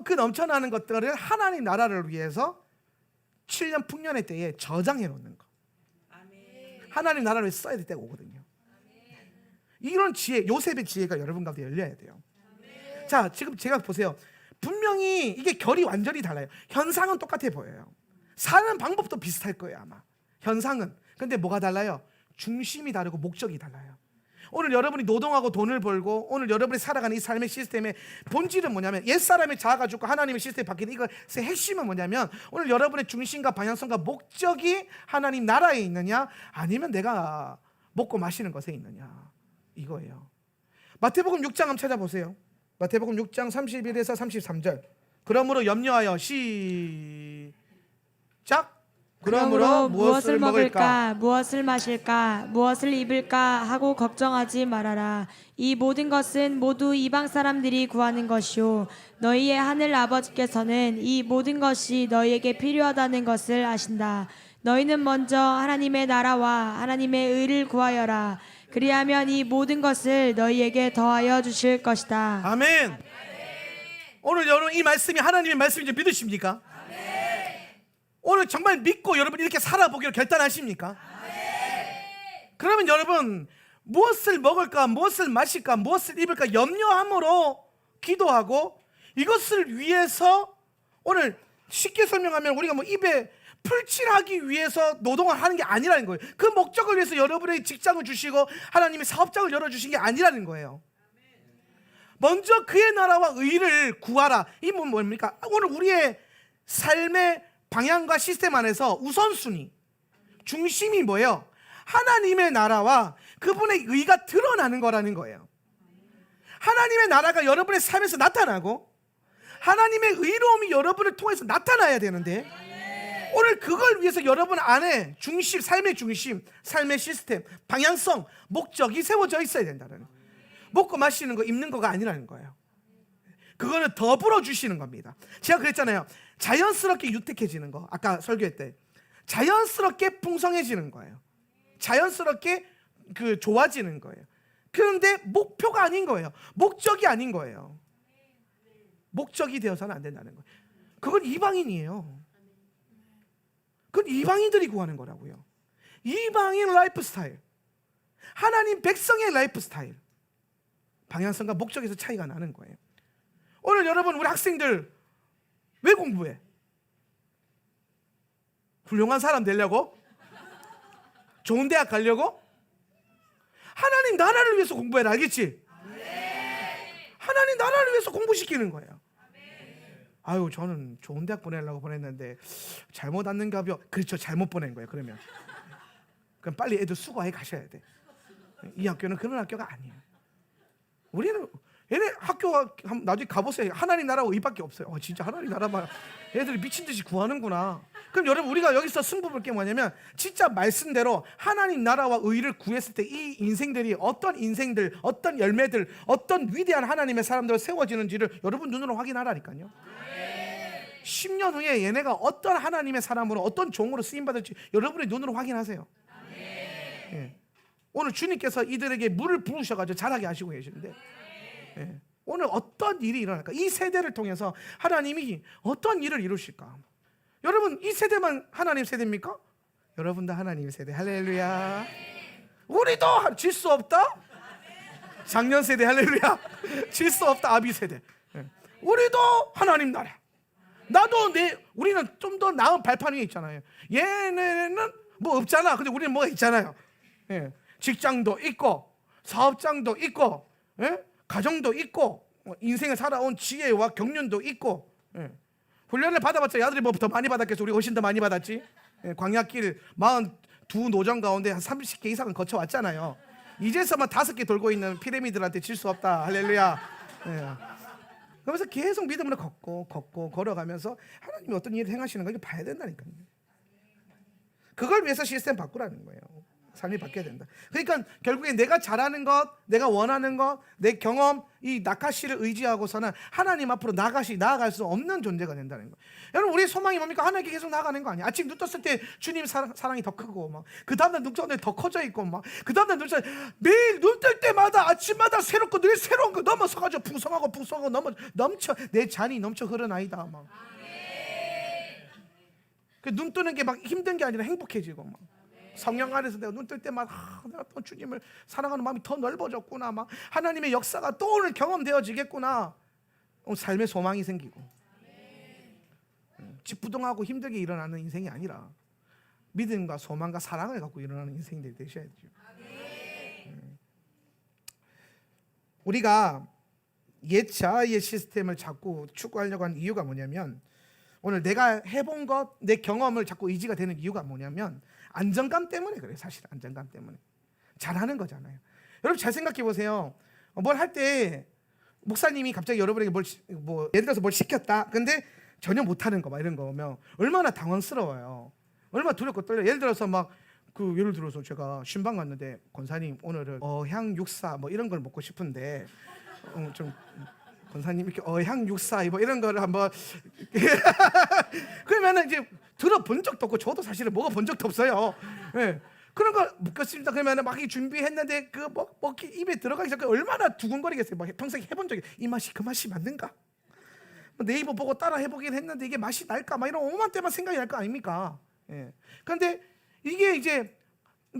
그 넘쳐나는 것들을 하나님 나라를 위해서 7년 풍년의 때에 저장해 놓는 거. 하나님 나라를 위해서 써야 될 때가 오거든요. 이런 지혜, 요셉의 지혜가 여러분 가운데 열려야 돼요. 자, 지금 제가 보세요. 분명히 이게 결이 완전히 달라요. 현상은 똑같아 보여요. 사는 방법도 비슷할 거예요, 아마. 현상은. 근데 뭐가 달라요? 중심이 다르고 목적이 달라요. 오늘 여러분이 노동하고 돈을 벌고 오늘 여러분이 살아가는 이 삶의 시스템의 본질은 뭐냐면, 옛사람의 자아가 죽고 하나님의 시스템이 바뀌는 이것의 핵심은 뭐냐면, 오늘 여러분의 중심과 방향성과 목적이 하나님 나라에 있느냐, 아니면 내가 먹고 마시는 것에 있느냐, 이거예요. 마태복음 6장 한번 찾아보세요. 마태복음 6장 31에서 33절. 그러므로 염려하여 시작. 그러므로 무엇을 먹을까, 무엇을 마실까, 무엇을 입을까 하고 걱정하지 말아라. 이 모든 것은 모두 이방 사람들이 구하는 것이요, 너희의 하늘 아버지께서는 이 모든 것이 너희에게 필요하다는 것을 아신다. 너희는 먼저 하나님의 나라와 하나님의 의를 구하여라. 그리하면 이 모든 것을 너희에게 더하여 주실 것이다. 아멘. 오늘 여러분 이 말씀이 하나님의 말씀인지 믿으십니까? 오늘 정말 믿고 여러분 이렇게 살아보기로 결단하십니까? 그러면 여러분, 무엇을 먹을까, 무엇을 마실까, 무엇을 입을까 염려함으로 기도하고, 이것을 위해서 오늘 쉽게 설명하면 우리가 뭐 입에 풀칠하기 위해서 노동을 하는 게 아니라는 거예요. 그 목적을 위해서 여러분의 직장을 주시고 하나님의 사업장을 열어주신 게 아니라는 거예요. 먼저 그의 나라와 의를 구하라. 이 뭡니까? 오늘 우리의 삶의 방향과 시스템 안에서 우선순위, 중심이 뭐예요? 하나님의 나라와 그분의 의가 드러나는 거라는 거예요. 하나님의 나라가 여러분의 삶에서 나타나고 하나님의 의로움이 여러분을 통해서 나타나야 되는데, 오늘 그걸 위해서 여러분 안에 중심, 삶의 중심, 삶의 시스템, 방향성, 목적이 세워져 있어야 된다는 거예요. 먹고 마시는 거, 입는 거가 아니라는 거예요. 그거는 더불어 주시는 겁니다. 제가 그랬잖아요. 자연스럽게 유택해지는 거, 아까 설교할 때 자연스럽게 풍성해지는 거예요. 자연스럽게 좋아지는 거예요. 그런데 목표가 아닌 거예요. 목적이 아닌 거예요. 목적이 되어서는 안 된다는 거예요. 그건 이방인이에요. 그건 이방인들이 구하는 거라고요. 이방인 라이프 스타일, 하나님 백성의 라이프 스타일, 방향성과 목적에서 차이가 나는 거예요. 오늘 여러분, 우리 학생들 왜 공부해? 훌륭한 사람 되려고? 좋은 대학 가려고? 하나님 나라를 위해서 공부해라. 알겠지? 하나님 나라를 위해서 공부시키는 거예요. 아유, 저는 좋은 대학 보내려고 보냈는데 잘못 왔는가요? 그렇죠, 잘못 보낸 거예요. 그러면 그럼 빨리 애들 수고해 가셔야 돼. 이 학교는 그런 학교가 아니에요. 우리는 얘네 학교가 나중에 가보세요. 하나님 나라고 이밖에 없어요. 진짜 하나님 나라만 애들이 미친 듯이 구하는구나. 그럼 여러분, 우리가 여기서 승부 볼 게 뭐냐면 진짜 말씀대로 하나님 나라와 의를 구했을 때 이 인생들이 어떤 인생들, 어떤 열매들, 어떤 위대한 하나님의 사람들로 세워지는지를 여러분 눈으로 확인하라니까요. 10년 후에 얘네가 어떤 하나님의 사람으로, 어떤 종으로 쓰임받을지 여러분의 눈으로 확인하세요. 예. 오늘 주님께서 이들에게 물을 부으셔가지고 자라게 하시고 계시는데, 예. 오늘 어떤 일이 일어날까? 이 세대를 통해서 하나님이 어떤 일을 이루실까? 여러분, 이 세대만 하나님 세대입니까? 여러분도 하나님 세대. 할렐루야. 우리도 질 수 없다. 작년 세대. 할렐루야. 질 수 없다. 아비 세대. 예. 우리도 하나님 나라. 나도 우리는 좀 더 나은 발판 위에 있잖아요. 얘네는 뭐 없잖아. 근데 우리는 뭐가 있잖아요. 예. 직장도 있고, 사업장도 있고, 예? 가정도 있고, 인생을 살아온 지혜와 경륜도 있고, 예. 훈련을 받아봤자 아들이 뭐 더 많이 받았겠어? 우리 훨씬 더 많이 받았지. 예. 광야길 42 노정 가운데 한 30개 이상은 거쳐왔잖아요. 이제서만 5개 돌고 있는 피라미드한테 질 수 없다. 할렐루야. 예. 그러면서 계속 믿음으로 걷고 걸어가면서 하나님이 어떤 일을 행하시는 걸 봐야 된다니까요. 그걸 위해서 시스템 바꾸라는 거예요. 삶이 바뀌어야 된다. 그러니까 결국에 내가 잘하는 것, 내가 원하는 것, 내 경험, 이 나카시를 의지하고서는 하나님 앞으로 나아갈 수 없는 존재가 된다는 거예요. 여러분, 우리의 소망이 뭡니까? 하나님께 계속 나아가는 거 아니야? 아침 눈 떴을 때 주님 사랑이 더 크고, 막 그 다음날 눈 떴을 때 더 커져 있고, 막 그 다음날 눈 떴을 때 매일 눈 뜰 때마다 아침마다 새롭고 늘 새로운 거 넘어서가지고 풍성하고 넘쳐 내 잔이 넘쳐 흐르나이다. 막 눈 뜨는 게 막 힘든 게 아니라 행복해지고, 막 성령 안에서 내가 눈 뜰 때마다 내가 또 주님을 사랑하는 마음이 더 넓어졌구나, 막 하나님의 역사가 또 오늘 경험되어지겠구나. 삶의 소망이 생기고, 집부동하고 힘들게 일어나는 인생이 아니라 믿음과 소망과 사랑을 갖고 일어나는 인생들이 되셔야죠. 우리가 옛 자아의 시스템을 자꾸 추구하려고 하는 이유가 뭐냐면, 오늘 내가 해본 것, 내 경험을 자꾸 의지가 되는 이유가 뭐냐면 안정감 때문에 그래요. 사실 안정감 때문에 잘하는 거잖아요. 여러분, 잘 생각해 보세요. 뭘 할 때 목사님이 갑자기 여러분에게 예를 들어서 뭘 시켰다. 근데 전혀 못하는 거, 막 이런 거면 얼마나 당황스러워요. 얼마나 두렵고 떨려. 예를 들어서 예를 들어서 제가 신방 갔는데, 권사님 오늘은 어향 육사 뭐 이런 걸 먹고 싶은데 좀 권사님 이렇게 어향 육사 뭐 이런 거를 한번 그러면은 이제 들어본 적도 없고 저도 사실은 먹어본 적도 없어요. 예. 그런 거 먹겠습니다. 그러면은 막 준비했는데 먹기 입에 들어가기 전에 얼마나 두근거리겠어요. 막 평생 해본 적이 이 맛이 그 맛이 맞는가? 네이버 보고 따라 해보긴 했는데 이게 맛이 날까? 막 이런 오만 때만 생각이 날 거 아닙니까? 예. 그런데 이게 이제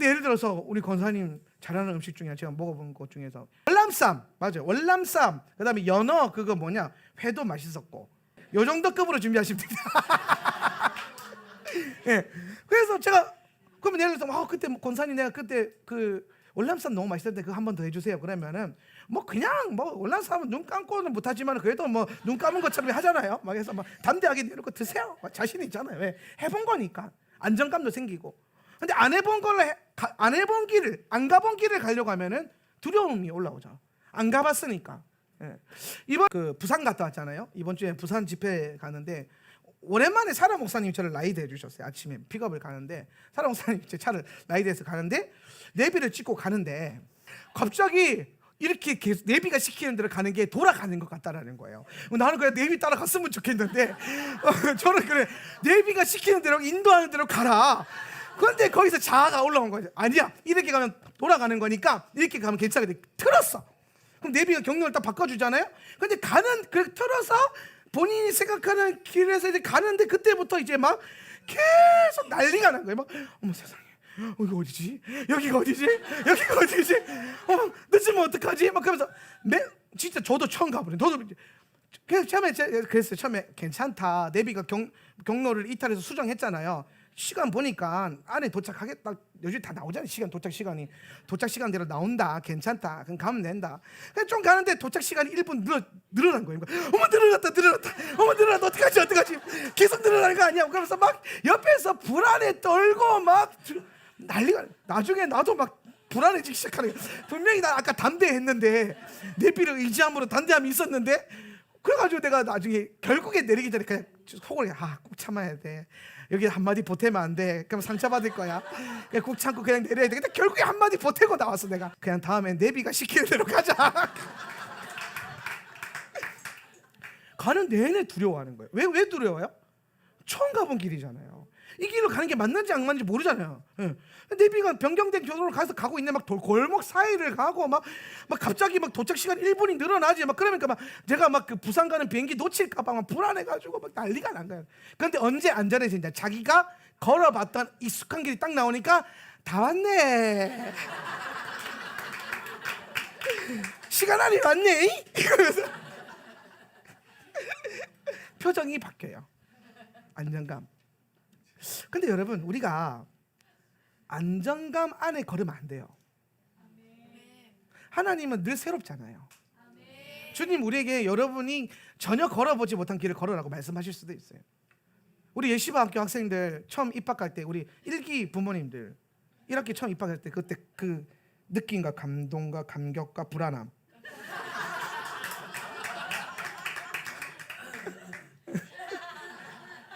예를 들어서 우리 권사님 잘하는 음식 중에 제가 먹어본 것 중에서 월남쌈, 맞아요. 월남쌈. 그다음에 연어 회도 맛있었고, 요 정도 급으로 준비하시면 됩니다. 예. 그래서 제가 그러면 예를 들어서 그때 권사님 내가 그때 그 월남쌈 너무 맛있었는데 그거 한 번 더 해주세요. 그러면은 그냥 월남쌈은 눈 감고는 못하지만 그래도 눈 감은 것처럼 하잖아요. 막 해서 담대하게 이렇게 드세요. 자신 있잖아요. 왜? 해본 거니까 안정감도 생기고. 근데 안 해본 길을, 안 가본 길을 가려고 하면은 두려움이 올라오죠. 안 가봤으니까. 예. 이번 부산 갔다 왔잖아요. 이번 주에 부산 집회 가는데 오랜만에 사라 목사님이 저를 라이드 해주셨어요. 아침에 픽업을 가는데 사라 목사님이 제 차를 라이드해서 가는데 내비를 찍고 가는데 갑자기 이렇게 계속 내비가 시키는 대로 가는 게 돌아가는 것 같다라는 거예요. 나는 그래 내비 따라갔으면 좋겠는데 저는 그래 내비가 시키는 대로 인도하는 대로 가라. 그런데 거기서 자아가 올라온 거죠. 아니야, 이렇게 가면 돌아가는 거니까 이렇게 가면 괜찮은데 틀었어. 그럼 내비가 경로를 딱 바꿔주잖아요. 근데 틀어서 본인이 생각하는 길에서 이제 가는데 그때부터 이제 막 계속 난리가 난 거예요. 어머 세상에, 여기가 어디지? 여기가 어디지? 늦으면 어떡하지? 막 그러면서 진짜 저도 처음 가보네. 그래서 처음에 그랬어요. 처음에 괜찮다. 내비가 경로를 이탈해서 수정했잖아요. 시간 보니까 안에 도착하겠다. 요즘 다 나오잖아요. 시간 도착 시간대로 나온다. 괜찮다. 그럼 가면 된다. 그래서 좀 가는데 도착 시간이 1분 늘어난 거예요. 어머 늘어났다. 어머 늘어났다. 어떡하지? 계속 늘어나는 거 아니야? 그러면서 막 옆에서 불안에 떨고 막 난리가. 나중에 나도 막 불안해지기 시작하는 거예요. 분명히 나 아까 담대했는데 내비를 의지함으로 담대함이 있었는데, 그래가지고 내가 나중에 결국에 내리기 전에 그냥 속으로 꼭 참아야 돼. 여기 한마디 보태면 안 돼. 그럼 상처받을 거야. 그냥 꾹 참고 그냥 내려야 돼. 근데 결국에 한마디 보태고 나왔어. 내가 그냥 다음에 내비가 시키는 대로 가자. 가는 내내 두려워하는 거예요. 왜 두려워요? 처음 가본 길이잖아요. 이 길로 가는 게 맞는지 안 맞는지 모르잖아요. 예. 내비가 변경된 경로로 가고 있네. 막 골목 사이를 가고 막 갑자기 막 도착 시간 1분이 늘어나지. 막 그러니까 막 제가 막 그 부산 가는 비행기 놓칠까봐 막 불안해가지고 막 난리가 난 거예요. 그런데 언제 안전해진다? 자기가 걸어봤던 익숙한 길이 딱 나오니까 다 왔네. 시간 안에 왔네. 이러면서 표정이 바뀌어요. 안정감. 근데 여러분, 우리가 안정감 안에 걸으면 안 돼요. 하나님은 늘 새롭잖아요. 주님 우리에게 여러분이 전혀 걸어보지 못한 길을 걸으라고 말씀하실 수도 있어요. 우리 예시바 학교 학생들 처음 입학할 때, 우리 1기 부모님들 1학기 처음 입학할 때 그때 그 느낌과 감동과 감격과 불안함,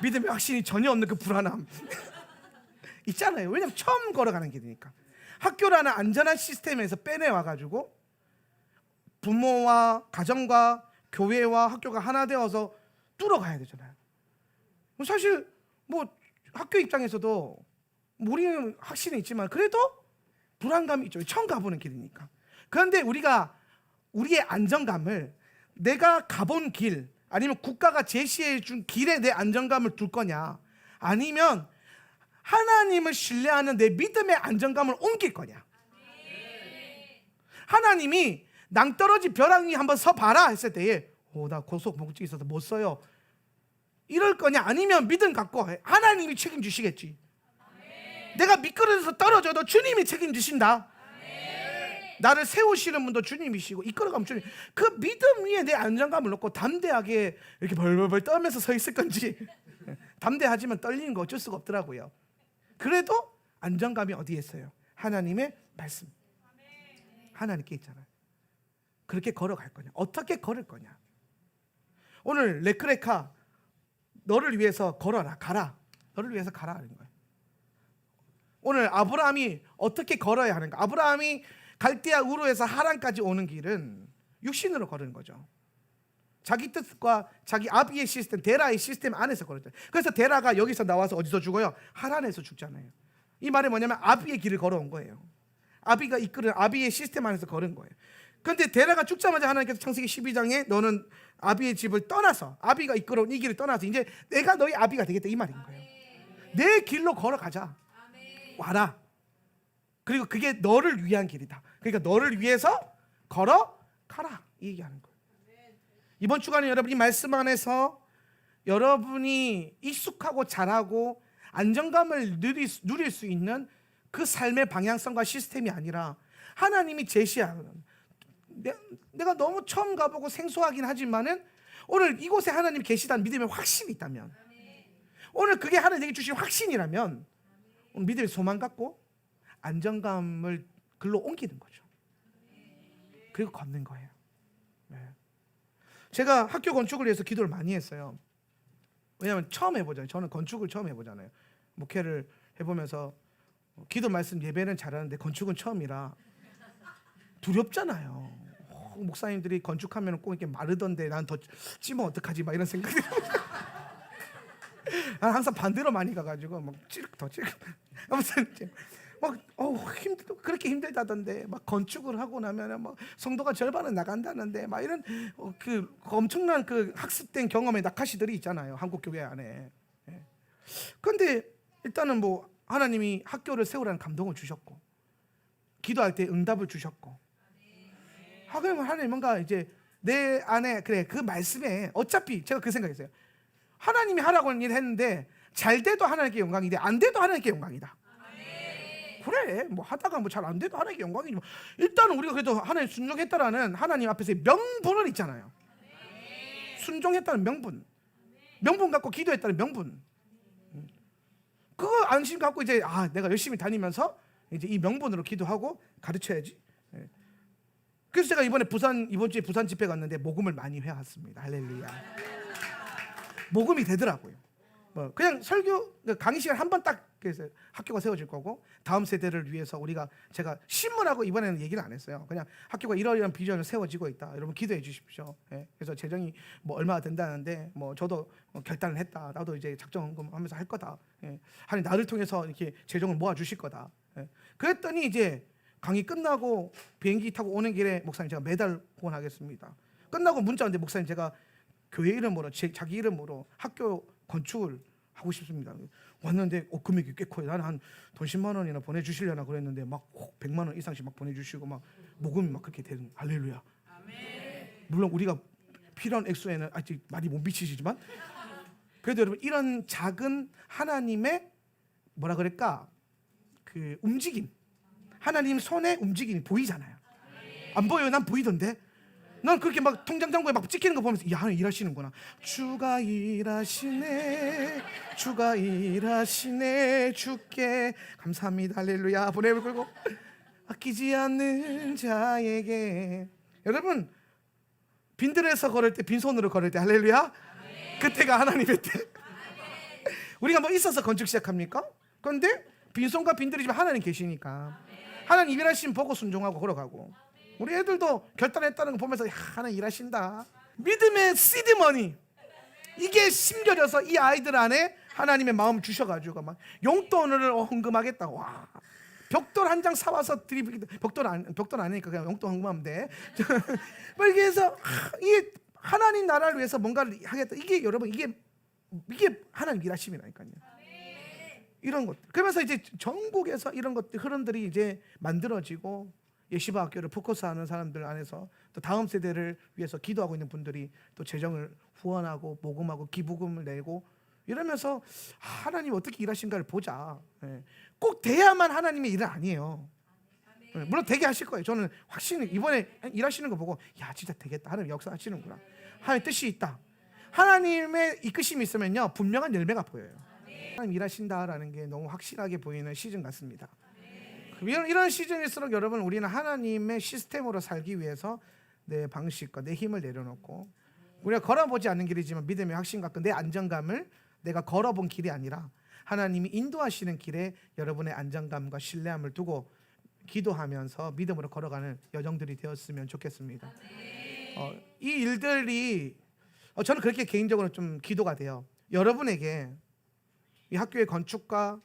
믿음의 확신이 전혀 없는 그 불안함 있잖아요. 왜냐면 처음 걸어가는 길이니까. 학교라는 안전한 시스템에서 빼내와가지고 부모와 가정과 교회와 학교가 하나 되어서 뚫어가야 되잖아요. 사실 뭐 학교 입장에서도 우리는 확신이 있지만 그래도 불안감이 있죠. 처음 가보는 길이니까. 그런데 우리가 우리의 안정감을 내가 가본 길, 아니면 국가가 제시해 준 길에 내 안정감을 둘 거냐, 아니면 하나님을 신뢰하는 내 믿음의 안정감을 옮길 거냐. 하나님이 낭떠러지 벼랑이 한번 서봐라 했을 때에 나 고소공증 있어서 못 써요, 이럴 거냐, 아니면 믿음 갖고 하나님이 책임지시겠지. 내가 미끄러져서 떨어져도 주님이 책임지신다. 나를 세우시는 분도 주님이시고 이끌어가면 주님. 그 믿음 위에 내 안정감을 놓고 담대하게 이렇게 벌벌벌 떨면서 서 있을 건지, 담대하지만 떨리는 거 어쩔 수가 없더라고요. 그래도 안정감이 어디에 있어요? 하나님의 말씀, 하나님께 있잖아요. 그렇게 걸어갈 거냐, 어떻게 걸을 거냐. 오늘 레크레카 너를 위해서 걸어라, 가라. 너를 위해서 가라 하는 거예요. 오늘 아브라함이 어떻게 걸어야 하는가. 아브라함이 갈대아 우르에서 하란까지 오는 길은 육신으로 걸은 거죠. 자기 뜻과 자기 아비의 시스템, 데라의 시스템 안에서 걸었죠. 그래서 데라가 여기서 나와서 어디서 죽어요? 하란에서 죽잖아요. 이 말이 뭐냐면 아비의 길을 걸어온 거예요. 아비가 이끄는 아비의 시스템 안에서 걸은 거예요. 그런데 데라가 죽자마자 하나님께서 창세기 12장에 너는 아비의 집을 떠나서, 아비가 이끌어온 이 길을 떠나서 이제 내가 너희 아비가 되겠다, 이 말인 거예요. 내 길로 걸어가자. 와라. 그리고 그게 너를 위한 길이다. 그러니까 너를 위해서 걸어가라, 이 얘기하는 거예요. 이번 주간에 여러분 이 말씀 안에서 여러분이 익숙하고 잘하고 안정감을 누릴 수 있는 그 삶의 방향성과 시스템이 아니라 하나님이 제시하는, 내가 너무 처음 가보고 생소하긴 하지만은 오늘 이곳에 하나님이 계시다는 믿음의 확신이 있다면, 오늘 그게 하나님에게 주신 확신이라면 오늘 믿음의 소망 갖고 안정감을 글로 옮기는 거죠. 그리고 걷는 거예요. 네. 제가 학교 건축을 위해서 기도를 많이 했어요. 왜냐하면 처음 해보잖아요. 저는 건축을 처음 해보잖아요. 목회를 해보면서 기도 말씀 예배는 잘하는데 건축은 처음이라 두렵잖아요. 목사님들이 건축하면 꼭 이렇게 마르던데 난 더 찌면 어떡하지, 막 이런 생각이 난 항상 반대로 많이 가가지고 막 더 찌르. 아무튼 막 그렇게 힘들다던데, 막 건축을 하고 나면 막 성도가 절반은 나간다는데, 막 이런 그 엄청난 그 학습된 경험의 낙하시들이 있잖아요, 한국 교회 안에. 그런데 일단은 뭐 하나님이 학교를 세우라는 감동을 주셨고, 기도할 때 응답을 주셨고, 그러면 하나님 뭔가 이제 내 안에, 그래 그 말씀에 어차피 제가 그 생각했어요. 하나님이 하라고 하는 일 했는데 잘 돼도 하나님께 영광인데 안 돼도 하나님께 영광이다. 그래, 뭐 하다가 뭐 잘 안 돼도 하나님께 영광이지. 뭐. 일단은 우리가 그래도 하나님 순종했다라는 하나님 앞에서 명분은 있잖아요. 순종했다는 명분, 명분 갖고 기도했다는 명분. 그거 안심 갖고 이제 내가 열심히 다니면서 이제 이 명분으로 기도하고 가르쳐야지. 그래서 제가 이번 주에 부산 집회 갔는데 복음을 많이 해왔습니다. 할렐루야. 복음이 되더라고요. 뭐 그냥 설교 강의 시간 한 번 딱 그래서 학교가 세워질 거고 다음 세대를 위해서 제가 신문하고 이번에는 얘기를 안 했어요. 그냥 학교가 이러이러한 비전을 세워지고 있다. 여러분 기도해 주십시오. 그래서 재정이 뭐 얼마가 된다는데 뭐 저도 결단을 했다. 나도 이제 작정헌금 하면서 할 거다. 하나님 나를 통해서 이렇게 재정을 모아 주실 거다. 그랬더니 이제 강의 끝나고 비행기 타고 오는 길에 목사님 제가 매달 후원하겠습니다. 끝나고 문자 왔는데 목사님 제가 교회 이름으로 자기 이름으로 학교 건축을 하고 싶습니다. 왔는데 금액이 꽤 커요. 나는 한 돈 10만 원이나 보내주시려나 그랬는데 막 100만 원 이상씩 막 보내주시고 막 모금이 막 그렇게 되는. 할렐루야. 물론 우리가 필요한 액수에는 아직 많이 못 미치시지만 그래도 여러분 이런 작은 하나님의 뭐라 그럴까 그 움직임, 하나님 손의 움직임이 보이잖아요. 안 보여요? 난 보이던데. 난 그렇게 막 통장 잔고에 막 찍히는 거 보면서 하나님 일하시는구나. 주가 일하시네, 주가 일하시네, 주께 감사합니다. 할렐루야. 보내고 그리고 아끼지 않는 자에게. 여러분 빈들에서 걸을 때 빈손으로 걸을 때 할렐루야. 그때가 하나님의 때. 우리가 뭐 있어서 건축 시작합니까? 그런데 빈손과 빈들이지만 하나님 계시니까 하나님 일하시면 보고 순종하고 걸어가고. 우리 애들도 결단했다는 거 보면서 하나님 일하신다. 믿음의 시드머니 이게 심겨져서 이 아이들 안에 하나님의 마음을 주셔가지고 막 용돈을 헌금하겠다. 와, 벽돌 한 장 사와서 드리기. 벽돌 아니니까 그냥 용돈 헌금하면 돼. 이렇게 해서 이게 하나님 나라를 위해서 뭔가를 하겠다. 이게 여러분 이게 하나님 일하심이라니까요. 이런 것. 그러면서 이제 전국에서 이런 것들 흐름들이 이제 만들어지고. 예시바 학교를 포커스하는 사람들 안에서 또 다음 세대를 위해서 기도하고 있는 분들이 또 재정을 후원하고 모금하고 기부금을 내고 이러면서 하나님 어떻게 일하신가를 보자. 꼭 돼야만 하나님의 일은 아니에요. 물론 되게 하실 거예요. 저는 확신이 이번에 일하시는 거 보고 진짜 되겠다. 하나님 역사하시는구나. 하나님 뜻이 있다. 하나님의 이끄심이 있으면요 분명한 열매가 보여요. 하나님 일하신다라는 게 너무 확실하게 보이는 시즌 같습니다. 이런 시즌일수록 여러분 우리는 하나님의 시스템으로 살기 위해서 내 방식과 내 힘을 내려놓고 우리가 걸어보지 않는 길이지만 믿음의 확신 갖고 내 안정감을 내가 걸어본 길이 아니라 하나님이 인도하시는 길에 여러분의 안정감과 신뢰함을 두고 기도하면서 믿음으로 걸어가는 여정들이 되었으면 좋겠습니다. 이 일들이 저는 그렇게 개인적으로 좀 기도가 돼요. 여러분에게 이 학교의 건축과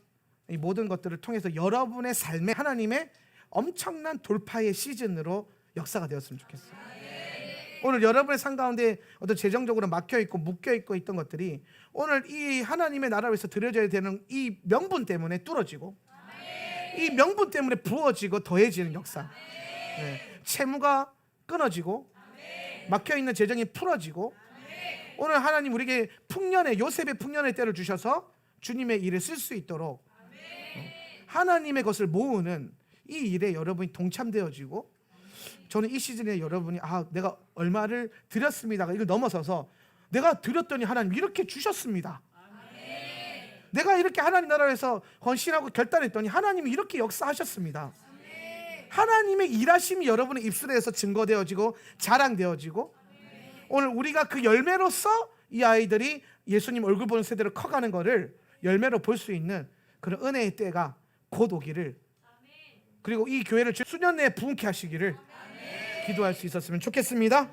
이 모든 것들을 통해서 여러분의 삶에 하나님의 엄청난 돌파의 시즌으로 역사가 되었으면 좋겠어요. 오늘 여러분의 삶 가운데 어떤 재정적으로 막혀있고 묶여있고 있던 것들이 오늘 이 하나님의 나라를 위해서 드려져야 되는 이 명분 때문에 뚫어지고 이 명분 때문에 부어지고 더해지는 역사. 채무가 끊어지고 막혀있는 재정이 풀어지고 오늘 하나님 우리에게 요셉의 풍년의 때를 주셔서 주님의 일에 쓸 수 있도록 하나님의 것을 모으는 이 일에 여러분이 동참되어지고 저는 이 시즌에 여러분이 내가 얼마를 드렸습니다가 이걸 넘어서서 내가 드렸더니 하나님 이렇게 주셨습니다. 내가 이렇게 하나님 나라에서 헌신하고 결단했더니 하나님이 이렇게 역사하셨습니다. 하나님의 일하심이 여러분의 입술에서 증거되어지고 자랑되어지고 오늘 우리가 그 열매로서 이 아이들이 예수님 얼굴 보는 세대로 커가는 것을 열매로 볼 수 있는 그런 은혜의 때가 곧 오기를 그리고 이 교회를 수년 내에 부흥케 하시기를 기도할 수 있었으면 좋겠습니다.